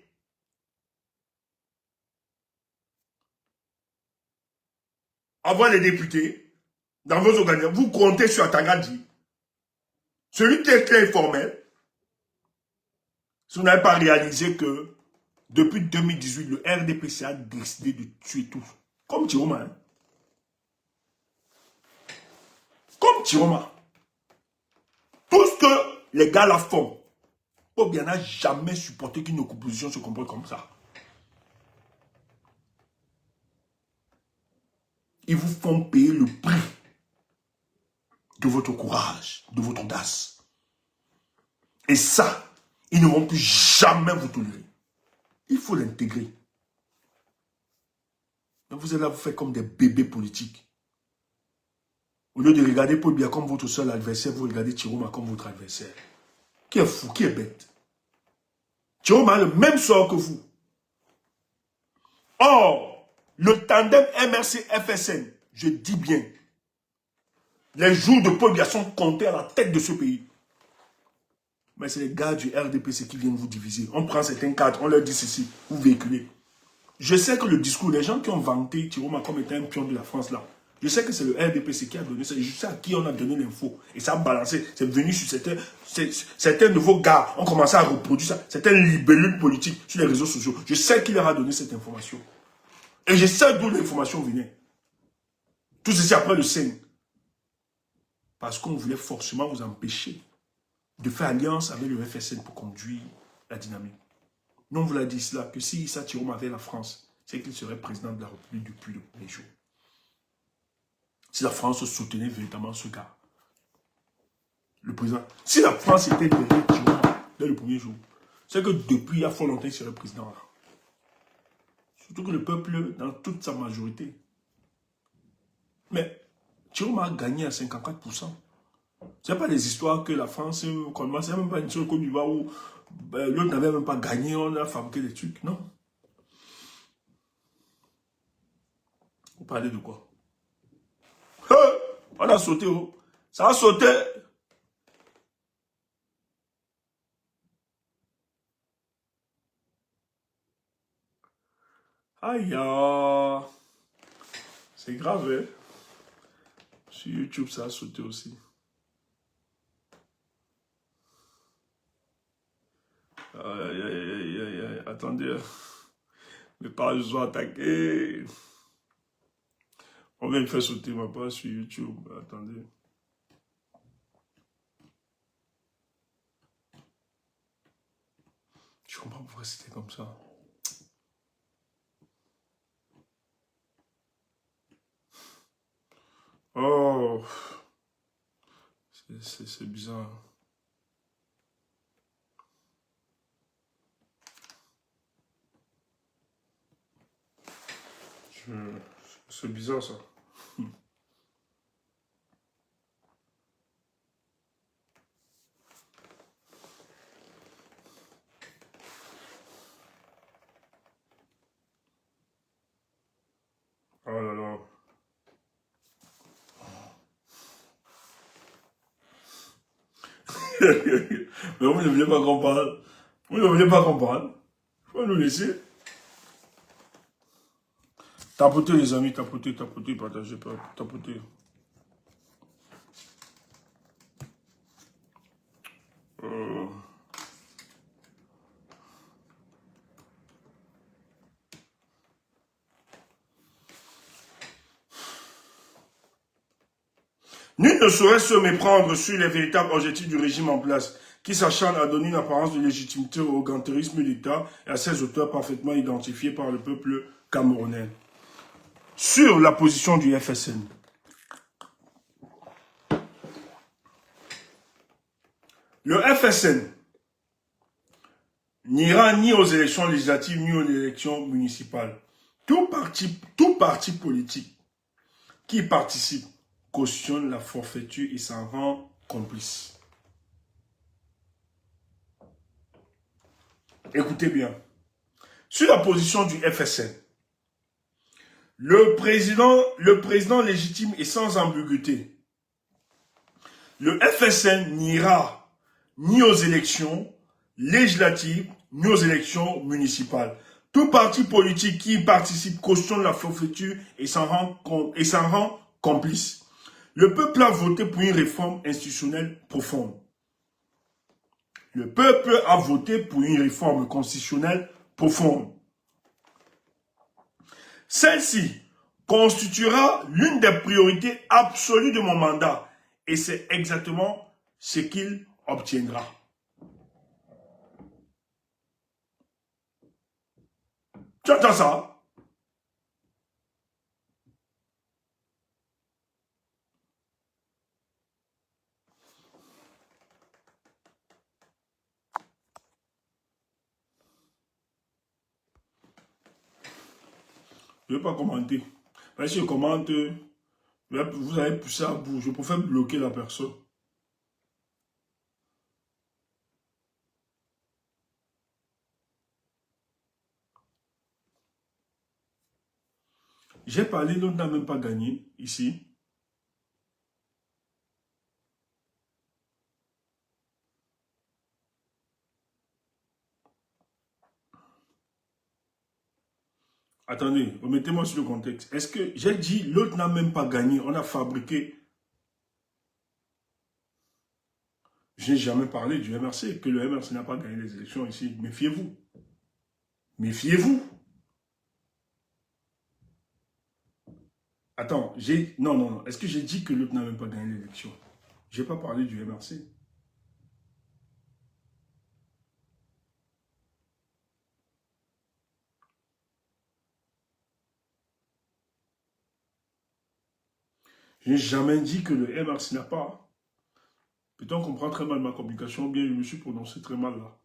avoir les députés dans vos organisations. Vous comptez sur Atangandi. Celui qui est très informel, si vous n'avez pas réalisé que depuis 2018, le RDPC a décidé de tuer tous. Comme Tiroma. Hein? Comme Tiroma. Tout ce que les gars la font, Obiang n'a jamais supporté qu'une opposition se comporte comme ça. Ils vous font payer le prix de votre courage, de votre audace. Et ça, ils ne vont plus jamais vous tolérer. Il faut l'intégrer. Vous êtes là, vous faites comme des bébés politiques. Au lieu de regarder Paul Biya comme votre seul adversaire, vous regardez Tiroma comme votre adversaire. Qui est fou, qui est bête. Tiroma a le même sort que vous. Or, le tandem MRC-FSN, je dis bien, les jours de Paul Biya sont comptés à la tête de ce pays. Mais c'est les gars du RDPC qui viennent vous diviser. On prend certains cadres, on leur dit ceci, vous véhiculez. Je sais que le discours, les gens qui ont vanté Tiroma comme étant un pion de la France là, je sais que c'est le RDPC qui a donné ça. Je sais à qui on a donné l'info. Et ça a balancé. C'est venu sur certains de vos gars ont commencé à reproduire ça. Certaines libellules politiques sur les réseaux sociaux. Je sais qui leur a donné cette information. Et je sais d'où l'information venait. Tout ceci après le Seigne. Parce qu'on voulait forcément vous empêcher de faire alliance avec le FSN pour conduire la dynamique. Nous, on vous l'a dit cela, que si Issa Tiroma avait la France, c'est qu'il serait président de la République depuis le premier jour. Si la France soutenait véritablement ce gars, le président, si la France était derrière Tiroma dès le premier jour, c'est que depuis il y a fort longtemps, il serait président là. Surtout que le peuple, dans toute sa majorité. Mais Tiroma a gagné à 54%. Ce n'est pas des histoires que la France, commence, c'est même pas une seule Côte d'Ivoire où l'autre n'avait même pas gagné, on a fabriqué des trucs. Non. Vous parlez de quoi? On a sauté, oh. Ça a sauté. Aïe, c'est grave, hein. Sur YouTube, ça a sauté aussi. Aïe, aïe, aïe, aïe, aïe. Attendez. Mes pages sont attaquées. On vient de faire sauter ma page sur YouTube. Attendez. Je comprends pourquoi c'était comme ça. Oh. C'est bizarre. C'est bizarre ça. Oh là là. Mais vous ne voulez pas comprendre. Vous ne voulez pas comprendre. Faut nous laisser. Tapotez les amis, tapotez, partagez, tapotez. Nul ne saurait se méprendre sur les véritables objectifs du régime en place, qui s'acharne à donner une apparence de légitimité au gantérisme de l'État et à ses auteurs parfaitement identifiés par le peuple camerounais. Sur la position du FSN. Le FSN n'ira ni aux élections législatives ni aux élections municipales. Tout parti politique qui participe cautionne la forfaiture et s'en rend complice. Écoutez bien. Sur la position du FSN, le président légitime et sans ambiguïté, le FSN n'ira ni aux élections législatives ni aux élections municipales. Tout parti politique qui y participe cautionne la forfaiture et s'en rend complice. Le peuple a voté pour une réforme institutionnelle profonde. Le peuple a voté pour une réforme constitutionnelle profonde. Celle-ci constituera l'une des priorités absolues de mon mandat et c'est exactement ce qu'il obtiendra. Tu entends ça? Je ne vais pas commenter. Si je commente, vous allez pousser à bout. Je préfère bloquer la personne. J'ai parlé, l'autre n'a même pas gagné ici. Attendez, remettez-moi sur le contexte. Est-ce que j'ai dit l'autre n'a même pas gagné? On a fabriqué. Je n'ai jamais parlé du MRC, que le MRC n'a pas gagné les élections ici. Méfiez-vous. Méfiez-vous. Attends, non. Est-ce que j'ai dit que l'autre n'a même pas gagné l'élection? Je n'ai pas parlé du MRC. Je n'ai jamais dit que le MRC n'a pas. Peut-être qu'on comprend très mal ma communication, bien je me suis prononcé très mal là.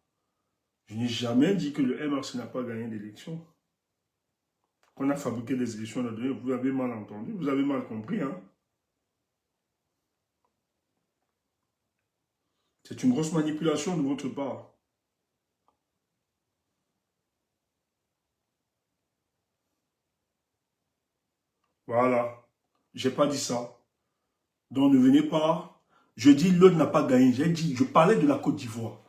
Je n'ai jamais dit que le MRC n'a pas gagné l'élection. Qu'on a fabriqué des élections, vous avez mal entendu, vous avez mal compris. Hein? C'est une grosse manipulation de votre part. Voilà. Je n'ai pas dit ça. Donc ne venez pas. Je dis l'autre n'a pas gagné. J'ai dit, je parlais de la Côte d'Ivoire.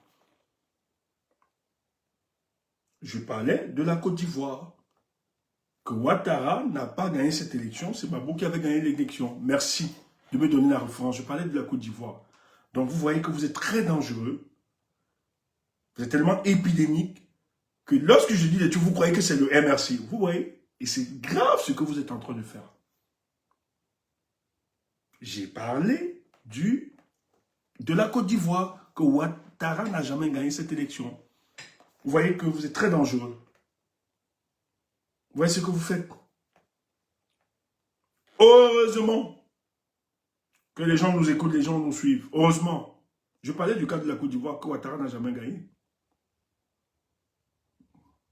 Je parlais de la Côte d'Ivoire. Que Ouattara n'a pas gagné cette élection. C'est Babou qui avait gagné l'élection. Merci de me donner la référence. Je parlais de la Côte d'Ivoire. Donc vous voyez que vous êtes très dangereux. Vous êtes tellement épidémique que lorsque je dis les trucs, vous croyez que c'est le MRC. Vous voyez? Et c'est grave ce que vous êtes en train de faire. J'ai parlé de la Côte d'Ivoire, que Ouattara n'a jamais gagné cette élection. Vous voyez que vous êtes très dangereux. Vous voyez ce que vous faites? Heureusement que les gens nous écoutent, les gens nous suivent. Heureusement. Je parlais du cas de la Côte d'Ivoire, que Ouattara n'a jamais gagné.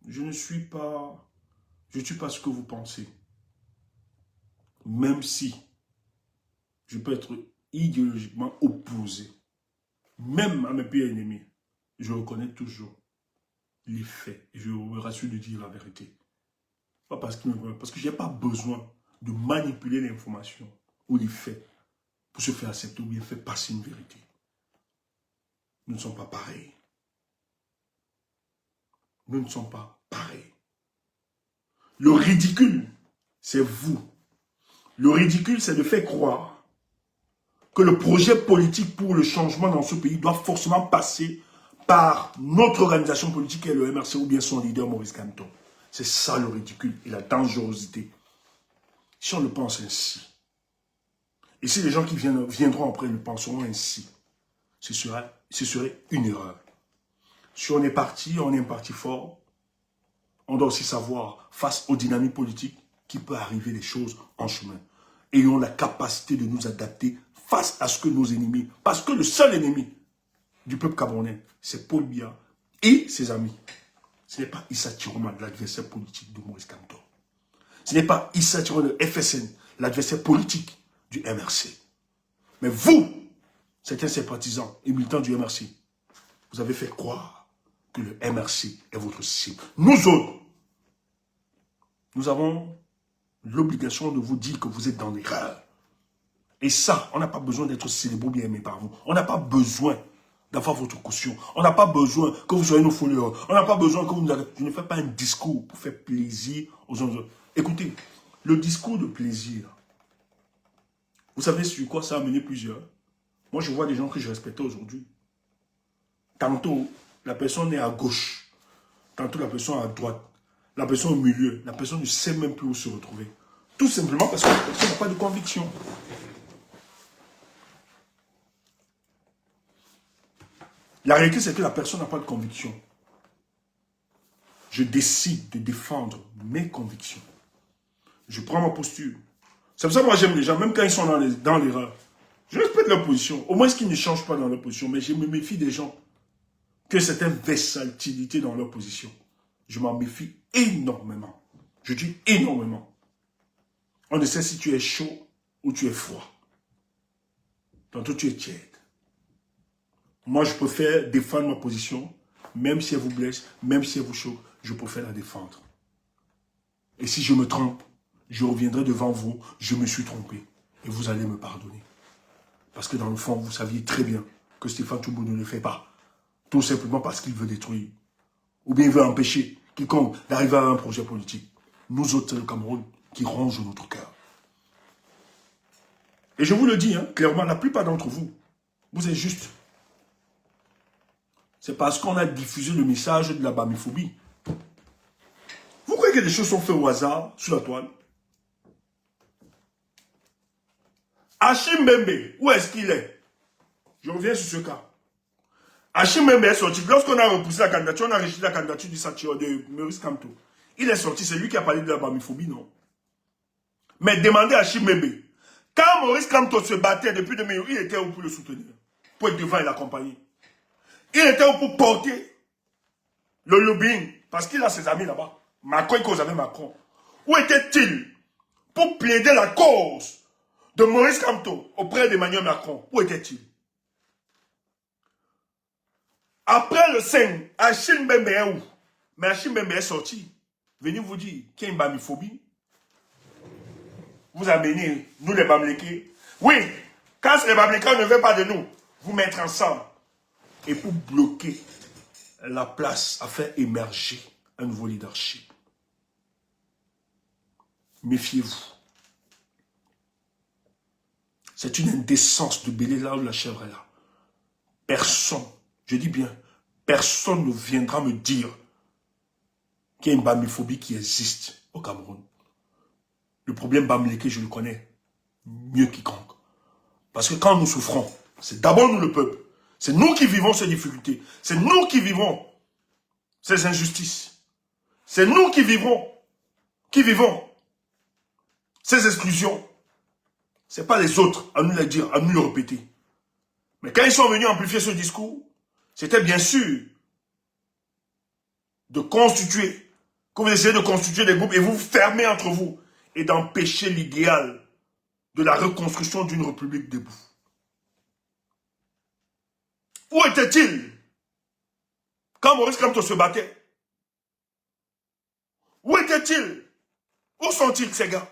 Je ne suis pas ce que vous pensez. Même si je peux être idéologiquement opposé, même à mes pires ennemis, je reconnais toujours les faits. Et je me rassure de dire la vérité. Pas parce que je n'ai pas besoin de manipuler l'information ou les faits pour se faire accepter ou bien faire passer une vérité. Nous ne sommes pas pareils. Nous ne sommes pas pareil. Le ridicule, c'est vous. Le ridicule, c'est de faire croire que le projet politique pour le changement dans ce pays doit forcément passer par notre organisation politique et le MRC ou bien son leader Maurice Kamto. C'est ça le ridicule et la dangerosité. Si on le pense ainsi, et si les gens qui viendront après le penseront ainsi, ce serait une erreur. Si on est parti fort, on doit aussi savoir, face aux dynamiques politiques, qu'il peut arriver des choses en chemin. Ayons la capacité de nous adapter face à ce que nos ennemis, parce que le seul ennemi du peuple camerounais, c'est Paul Biya et ses amis. Ce n'est pas Issa Chiroma, l'adversaire politique de Maurice Kamto. Ce n'est pas Issa Chiroma de FSN, l'adversaire politique du MRC. Mais vous, certains sympathisants et militants du MRC, vous avez fait croire que le MRC est votre cible. Nous autres, nous avons l'obligation de vous dire que vous êtes dans l'erreur. Et ça, on n'a pas besoin d'être célébré ou bien aimé par vous. On n'a pas besoin d'avoir votre caution. On n'a pas besoin que vous soyez nos followers. On n'a pas besoin que vous nous... Je ne fais pas un discours pour faire plaisir aux gens. Écoutez, le discours de plaisir, vous savez sur quoi ça a amené plusieurs? Moi, je vois des gens que je respectais aujourd'hui. Tantôt, la personne est à gauche. Tantôt, la personne est à droite. La personne au milieu. La personne ne sait même plus où se retrouver. Tout simplement parce que la personne n'a pas de conviction. La réalité, c'est que la personne n'a pas de conviction. Je décide de défendre mes convictions. Je prends ma posture. C'est pour ça que moi j'aime les gens, même quand ils sont dans l'erreur. Je respecte leur position. Au moins, qu'ils ne changent pas dans leur position. Mais je me méfie des gens que certaines versatilités dans leur position. Je m'en méfie énormément. Je dis énormément. On ne sait si tu es chaud ou tu es froid. Tantôt tu es tiède. Moi, je préfère défendre ma position, même si elle vous blesse, même si elle vous choque, je préfère la défendre. Et si je me trompe, je reviendrai devant vous, je me suis trompé. Et vous allez me pardonner. Parce que dans le fond, vous saviez très bien que Stéphane Toubou ne le fait pas. Tout simplement parce qu'il veut détruire. Ou bien il veut empêcher quiconque d'arriver à un projet politique. Nous autres, c'est le Cameroun qui ronge notre cœur. Et je vous le dis, hein, clairement, la plupart d'entre vous, vous êtes juste. C'est parce qu'on a diffusé le message de la bamiphobie. Vous croyez que des choses sont faites au hasard, sur la toile? Hachim Bembe, où est-ce qu'il est? Je reviens sur ce cas. Hachim Bembe est sorti. Lorsqu'on a repoussé la candidature, on a rejeté la candidature du Satiro de Maurice Kamto. Il est sorti, c'est lui qui a parlé de la bamiphobie, non? Mais demandez à Hachim Bembe. Quand Maurice Kamto se battait depuis 2000, il était où pour le soutenir? Pour être devant et l'accompagner. Il était où pour porter le lobbying, parce qu'il a ses amis là-bas. Macron et cause avec Macron. Où était-il pour plaider la cause de Maurice Kamto auprès d'Emmanuel Macron? Où était-il? Après le 5, Hachim Bembe est où? Mais Hachim Bembe est sorti. Venez vous dire qu'il y a une bamiphobie. Vous amenez, nous les Bamlékés. Oui, quand les Bamlékés ne veulent pas de nous, vous mettre ensemble. Et pour bloquer la place à faire émerger un nouveau leadership. Méfiez-vous. C'est une indécence de bêler là où la chèvre est là. Personne, je dis bien, personne ne viendra me dire qu'il y a une bamiphobie qui existe au Cameroun. Le problème bamléké, je le connais mieux quiconque. Parce que quand nous souffrons, c'est d'abord nous le peuple. C'est nous qui vivons ces difficultés. C'est nous qui vivons ces injustices. C'est nous qui vivons ces exclusions. Ce n'est pas les autres à nous le dire, à nous le répéter. Mais quand ils sont venus amplifier ce discours, c'était bien sûr de constituer, que vous essayez de constituer des groupes et vous fermer entre vous et d'empêcher l'idéal de la reconstruction d'une république debout. Où était-il quand Maurice Kamto se battait? Où était-il? Où sont-ils ces gars?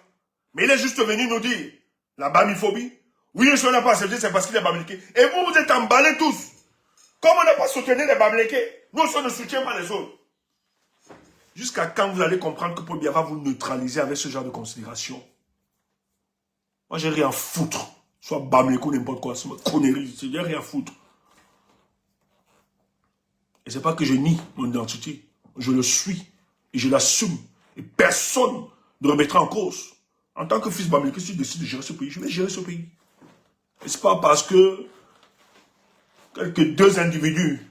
Mais il est juste venu nous dire la bamiphobie. Oui, je n'ai pas accepté, c'est parce qu'il est bamléké. Et vous, vous êtes emballés tous. Comme on n'a pas soutenu les bamlékés, nous, on ne soutient pas les autres. Jusqu'à quand vous allez comprendre que Paul Biya va vous neutraliser avec ce genre de considération? Moi, j'ai rien à foutre. Soit Bamleko, n'importe quoi, c'est ma connerie, j'ai rien à foutre. Et c'est pas que je nie mon identité. Je le suis. Et je l'assume. Et personne ne remettra en cause. En tant que fils Bamleko, si je décide de gérer ce pays, je vais gérer ce pays. Et c'est pas parce que quelques deux individus,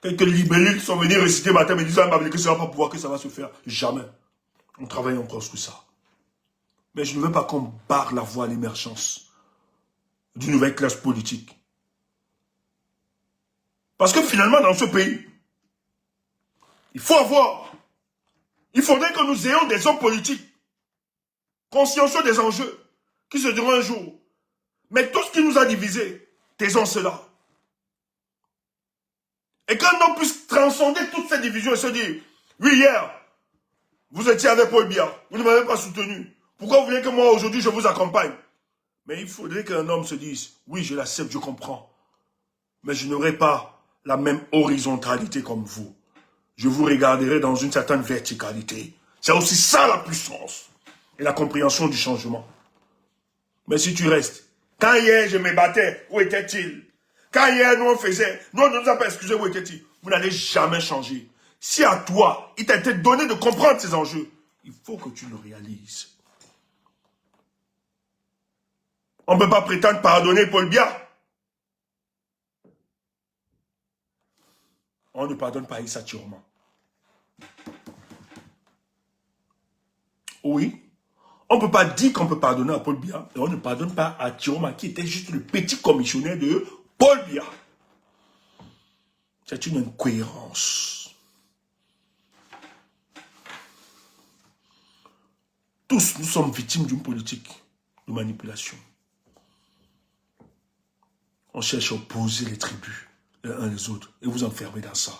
quelques libellules sont venus réciter matin me disant que ça ne va pas pouvoir, que ça va se faire. Jamais. On travaille, on construit ça. Mais je ne veux pas qu'on barre la voie à l'émergence d'une nouvelle classe politique. Parce que finalement, dans ce pays, il faudrait que nous ayons des hommes politiques consciencieux des enjeux qui se diront un jour. Mais tout ce qui nous a divisés, taisons cela. Et qu'un homme puisse transcender toutes ces divisions et se dire, oui, hier, vous étiez avec Paul Biya, vous ne m'avez pas soutenu. Pourquoi vous voulez que moi, aujourd'hui, je vous accompagne? Mais il faudrait qu'un homme se dise, oui, je l'accepte, je comprends. Mais je n'aurai pas la même horizontalité comme vous. Je vous regarderai dans une certaine verticalité. C'est aussi ça la puissance et la compréhension du changement. Mais si tu restes, quand hier je me battais, où était-il? Quand hier nous on faisait, nous on ne nous a pas excusé, où était-il? Vous n'allez jamais changer. Si à toi, il t'a été donné de comprendre ces enjeux, il faut que tu le réalises. On ne peut pas prétendre pardonner Paul Biya. On ne pardonne pas Issa Chiroma. Oui. On ne peut pas dire qu'on peut pardonner à Paul Biya, et on ne pardonne pas à Chiroma, qui était juste le petit commissionnaire de Paul Biya. C'est une incohérence. Tous, nous sommes victimes d'une politique de manipulation. On cherche à opposer les tribus les uns les autres et vous enfermez dans ça.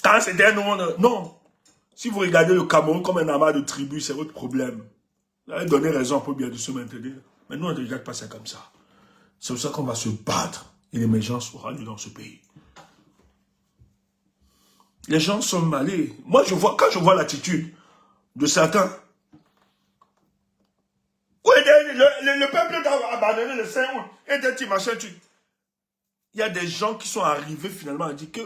Quand c'était un monde, non. Si vous regardez le Cameroun comme un amas de tribus, c'est votre problème. Vous avez donné raison à Paul Biya de se maintenir. Mais nous, on ne regarde pas ça comme ça. C'est pour ça qu'on va se battre et l'émergence aura lieu dans ce pays. Les gens sont malés. Moi, quand je vois l'attitude de certains, le peuple a abandonné le 5 août. Et des petits machins, il y a des gens qui sont arrivés finalement à dire que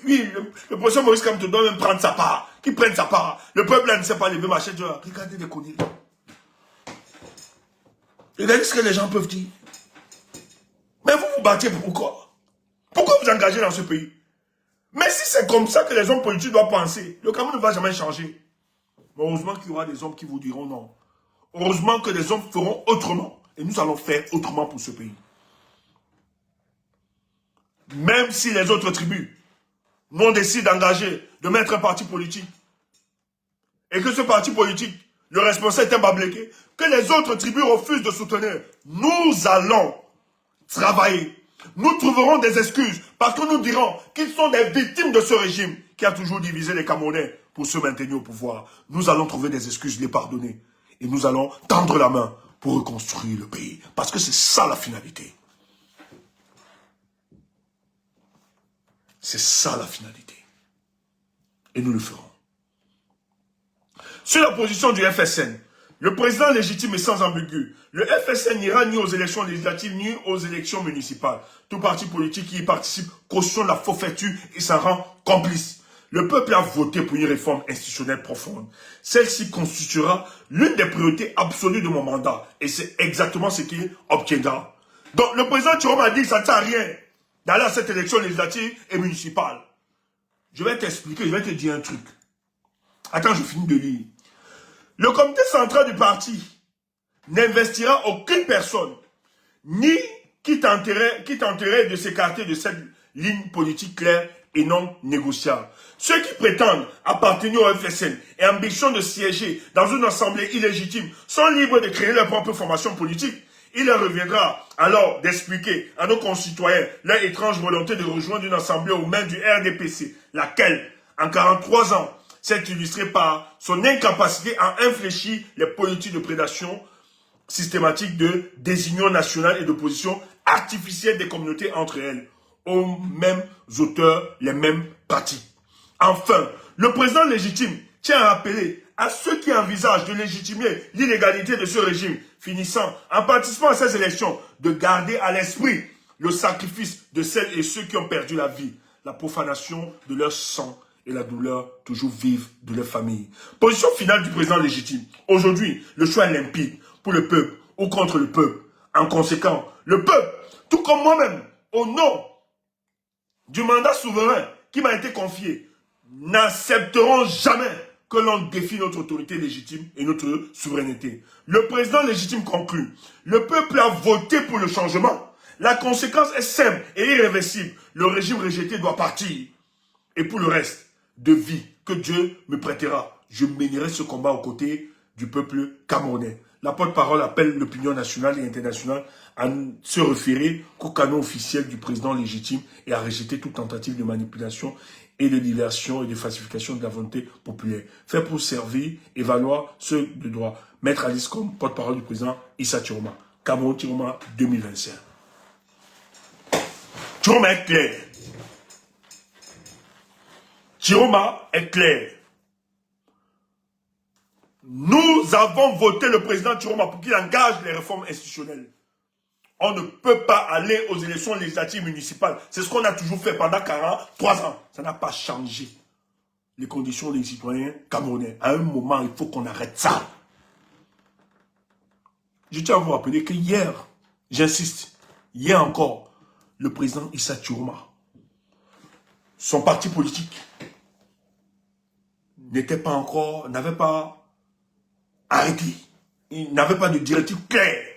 oui, le professeur Maurice Kamto doit même prendre sa part. Qu'il prenne sa part. Le peuple là ne sait pas lever machin. Regardez les conneries. Regardez ce que les gens peuvent dire. Mais vous vous battez pourquoi? Pourquoi vous engagez dans ce pays? Mais si c'est comme ça que les hommes politiques doivent penser, le Cameroun ne va jamais changer. Mais heureusement qu'il y aura des hommes qui vous diront non. Heureusement que les hommes feront autrement. Et nous allons faire autrement pour ce pays. Même si les autres tribus nous décident d'engager, de mettre un parti politique, et que ce parti politique, le responsable est un Bableké, que les autres tribus refusent de soutenir, nous allons travailler. Nous trouverons des excuses parce que nous dirons qu'ils sont des victimes de ce régime qui a toujours divisé les Camerounais pour se maintenir au pouvoir. Nous allons trouver des excuses, les pardonner. Et nous allons tendre la main pour reconstruire le pays. Parce que c'est ça la finalité. C'est ça la finalité. Et nous le ferons. Sur la position du FSN, le président légitime et sans ambigu, le FSN n'ira ni aux élections législatives ni aux élections municipales. Tout parti politique qui y participe cautionne la forfaiture et s'en rend complice. Le peuple a voté pour une réforme institutionnelle profonde. Celle-ci constituera l'une des priorités absolues de mon mandat. Et c'est exactement ce qu'il obtiendra. Donc le président Chiroma a dit que ça ne sert à rien d'aller à cette élection législative et municipale. Je vais t'expliquer, je vais te dire un truc. Attends, je finis de lire. Le comité central du parti n'investira aucune personne, ni qui tenterait de s'écarter de cette ligne politique claire et non négociable. Ceux qui prétendent appartenir au FSN et ambitionnent de siéger dans une assemblée illégitime sont libres de créer leur propre formation politique. Il leur reviendra alors d'expliquer à nos concitoyens leur étrange volonté de rejoindre une assemblée aux mains du RDPC, laquelle, en 43 ans, s'est illustrée par son incapacité à infléchir les politiques de prédation systématique de désunion nationale et d'opposition artificielle des communautés entre elles. aux mêmes auteurs les mêmes pratiques. Enfin, le président légitime tient à rappeler à ceux qui envisagent de légitimer l'illégalité de ce régime, finissant en participant à ces élections, de garder à l'esprit le sacrifice de celles et ceux qui ont perdu la vie, la profanation de leur sang et la douleur toujours vive de leur famille. Position finale du président légitime. Aujourd'hui, le choix est limpide pour le peuple ou contre le peuple. En conséquent, le peuple, tout comme moi-même, au nom du mandat souverain qui m'a été confié, n'accepteront jamais que l'on défie notre autorité légitime et notre souveraineté. Le président légitime conclut. Le peuple a voté pour le changement. La conséquence est simple et irréversible. Le régime rejeté doit partir. Et pour le reste de vie que Dieu me prêtera, je mènerai ce combat aux côtés du peuple camerounais. La porte-parole appelle l'opinion nationale et internationale à se référer qu'au canon officiel du président légitime et à rejeter toute tentative de manipulation et de diversion et de falsification de la volonté populaire. Fait pour servir et valoir ceux de droit. Mettre à liste comme porte-parole du président Issa Chiroma. Cameroun Chiroma 2025. Chiroma est clair. Chiroma est clair. Nous avons voté le président Chiroma pour qu'il engage les réformes institutionnelles. On ne peut pas aller aux élections législatives municipales. C'est ce qu'on a toujours fait pendant 43 ans. Ça n'a pas changé les conditions des citoyens camerounais. À un moment, il faut qu'on arrête ça. Je tiens à vous rappeler que hier, j'insiste, hier encore, le président Issa Chiroma, son parti politique, n'avait pas arrêté. Il n'avait pas de directive claire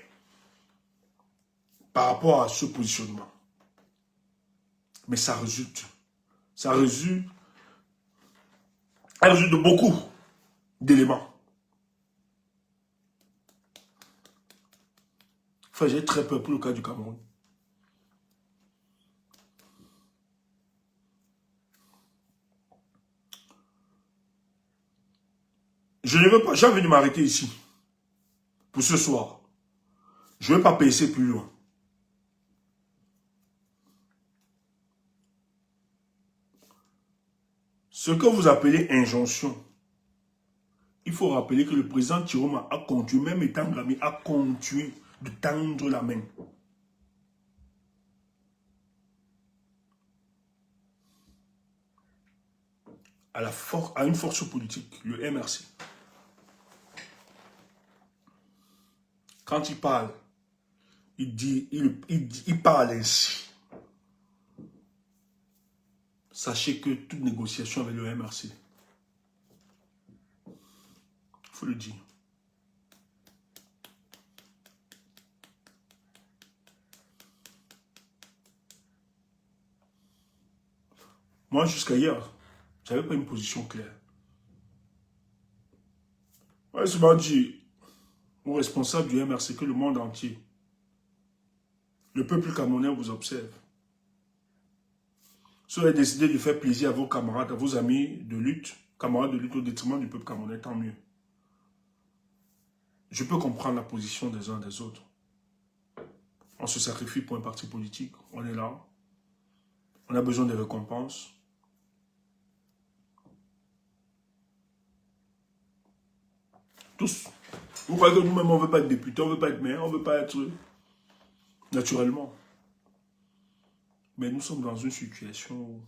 par rapport à ce positionnement. Mais ça résulte de beaucoup d'éléments. Enfin, j'ai très peur pour le cas du Cameroun. Je ne veux pas, j'ai envie de m'arrêter ici pour ce soir. Je ne veux pas passer plus loin. Ce que vous appelez injonction, il faut rappeler que le président Chiroma a continué, même étant Grammy, a continué de tendre la main. À une force politique, le MRC. Quand il parle, il parle ainsi. Sachez que toute négociation avec le MRC, il faut le dire. Moi, jusqu'à hier, je n'avais pas une position claire. Moi, je me dis aux responsables du MRC que le monde entier, le peuple camerounais vous observe. Si vous avez décidé de faire plaisir à vos camarades, à vos amis de lutte, camarades de lutte au détriment du peuple camerounais, tant mieux. Je peux comprendre la position des uns des autres. On se sacrifie pour un parti politique, on est là. On a besoin de récompenses. Tous. Vous croyez que nous-mêmes, on ne veut pas être député, on ne veut pas être maire, on ne veut pas être naturellement. Mais nous sommes dans une situation où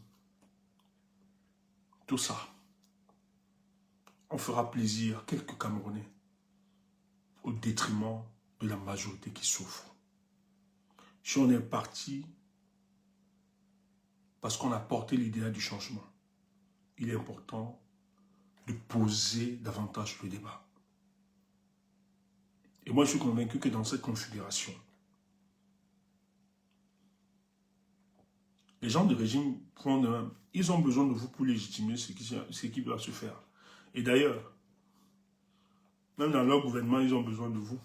tout ça, on fera plaisir à quelques Camerounais au détriment de la majorité qui souffre. Si on est parti parce qu'on a porté l'idéal du changement, il est important de poser davantage le débat. Et moi, je suis convaincu que dans cette configuration, les gens du régime, ils ont besoin de vous pour légitimer ce qui doit se faire. Et d'ailleurs, même dans leur gouvernement, ils ont besoin de vous.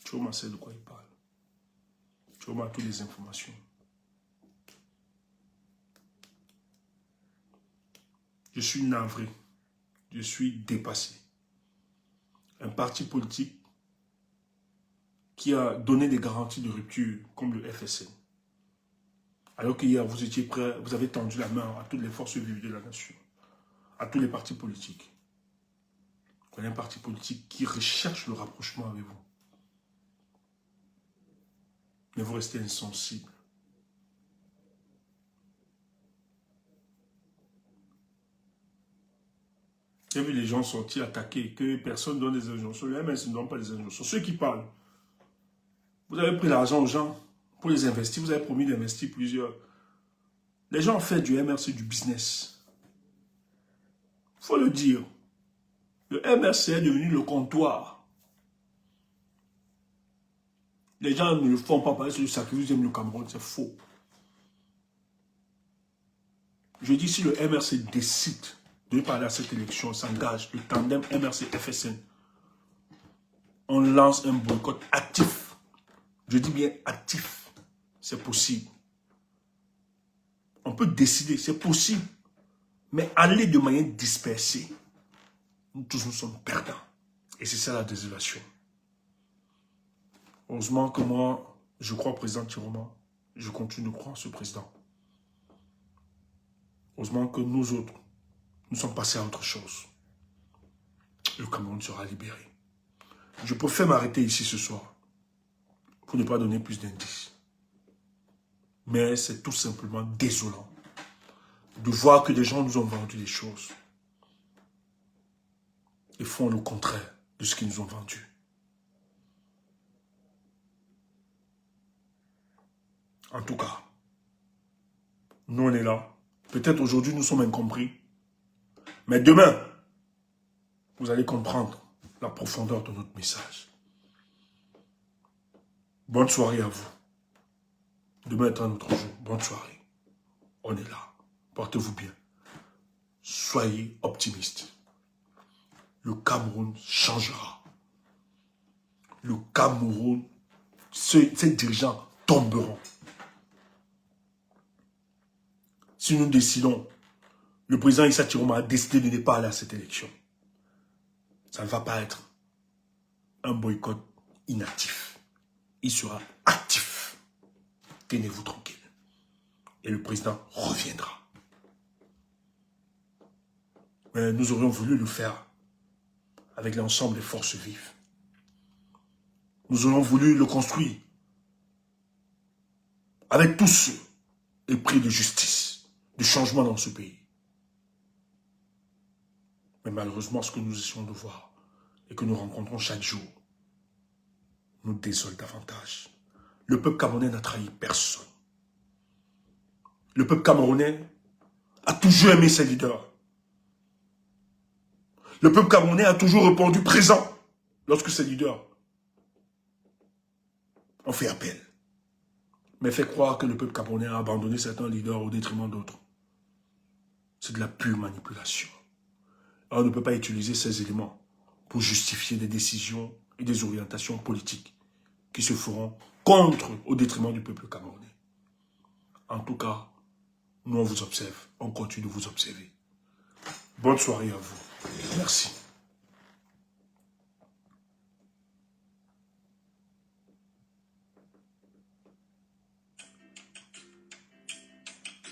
Chiroma sait de quoi il parle. Chiroma a toutes les informations. Je suis navré. Je suis dépassé. Un parti politique qui a donné des garanties de rupture, comme le FSN. Alors qu'hier, vous étiez prêt, vous avez tendu la main à toutes les forces vives de la nation, à tous les partis politiques. Il y a un parti politique qui recherche le rapprochement avec vous. Mais vous restez insensible. J'ai vu les gens sortir attaquer, que personne ne donne des injonctions. Les MS ne donnent pas des injonctions. Ceux qui parlent, vous avez pris l'argent aux gens pour les investir. Vous avez promis d'investir plusieurs. Les gens ont fait du MRC du business. Il faut le dire. Le MRC est devenu le comptoir. Les gens ne le font pas parce que le sacrifice aime le Cameroun. C'est faux. Je dis, si le MRC décide de parler à cette élection, s'engage, le tandem MRC-FSN, on lance un boycott actif. Je dis bien actif. C'est possible. On peut décider, c'est possible. Mais aller de manière dispersée, nous tous nous sommes perdants. Et c'est ça la désolation. Heureusement que moi, je crois au président Tiroma. Je continue de croire en ce président. Heureusement que nous autres, nous sommes passés à autre chose. Le Cameroun sera libéré. Je préfère m'arrêter ici ce soir pour ne pas donner plus d'indices. Mais c'est tout simplement désolant de voir que des gens nous ont vendu des choses et font le contraire de ce qu'ils nous ont vendu. En tout cas, nous on est là. Peut-être aujourd'hui nous sommes incompris. Mais demain, vous allez comprendre la profondeur de notre message. Bonne soirée à vous. Demain est un autre jour. Bonne soirée. On est là. Portez-vous bien. Soyez optimistes. Le Cameroun changera. Le Cameroun, ces dirigeants tomberont. Si nous décidons, le président Issa Tiroma a décidé de ne pas aller à cette élection. Ça ne va pas être un boycott inactif. Il sera actif. Tenez-vous tranquille. Et le président reviendra. Mais nous aurions voulu le faire avec l'ensemble des forces vives. Nous aurions voulu le construire avec tous ceux épris de justice, de changement dans ce pays. Mais malheureusement, ce que nous essayons de voir et que nous rencontrons chaque jour nous désole davantage. Le peuple camerounais n'a trahi personne. Le peuple camerounais a toujours aimé ses leaders. Le peuple camerounais a toujours répondu présent lorsque ses leaders ont fait appel. Mais fait croire que le peuple camerounais a abandonné certains leaders au détriment d'autres. C'est de la pure manipulation. Alors on ne peut pas utiliser ces éléments pour justifier des décisions et des orientations politiques qui se feront contre au détriment du peuple camerounais. En tout cas, nous on vous observe, on continue de vous observer. Bonne soirée à vous. Merci.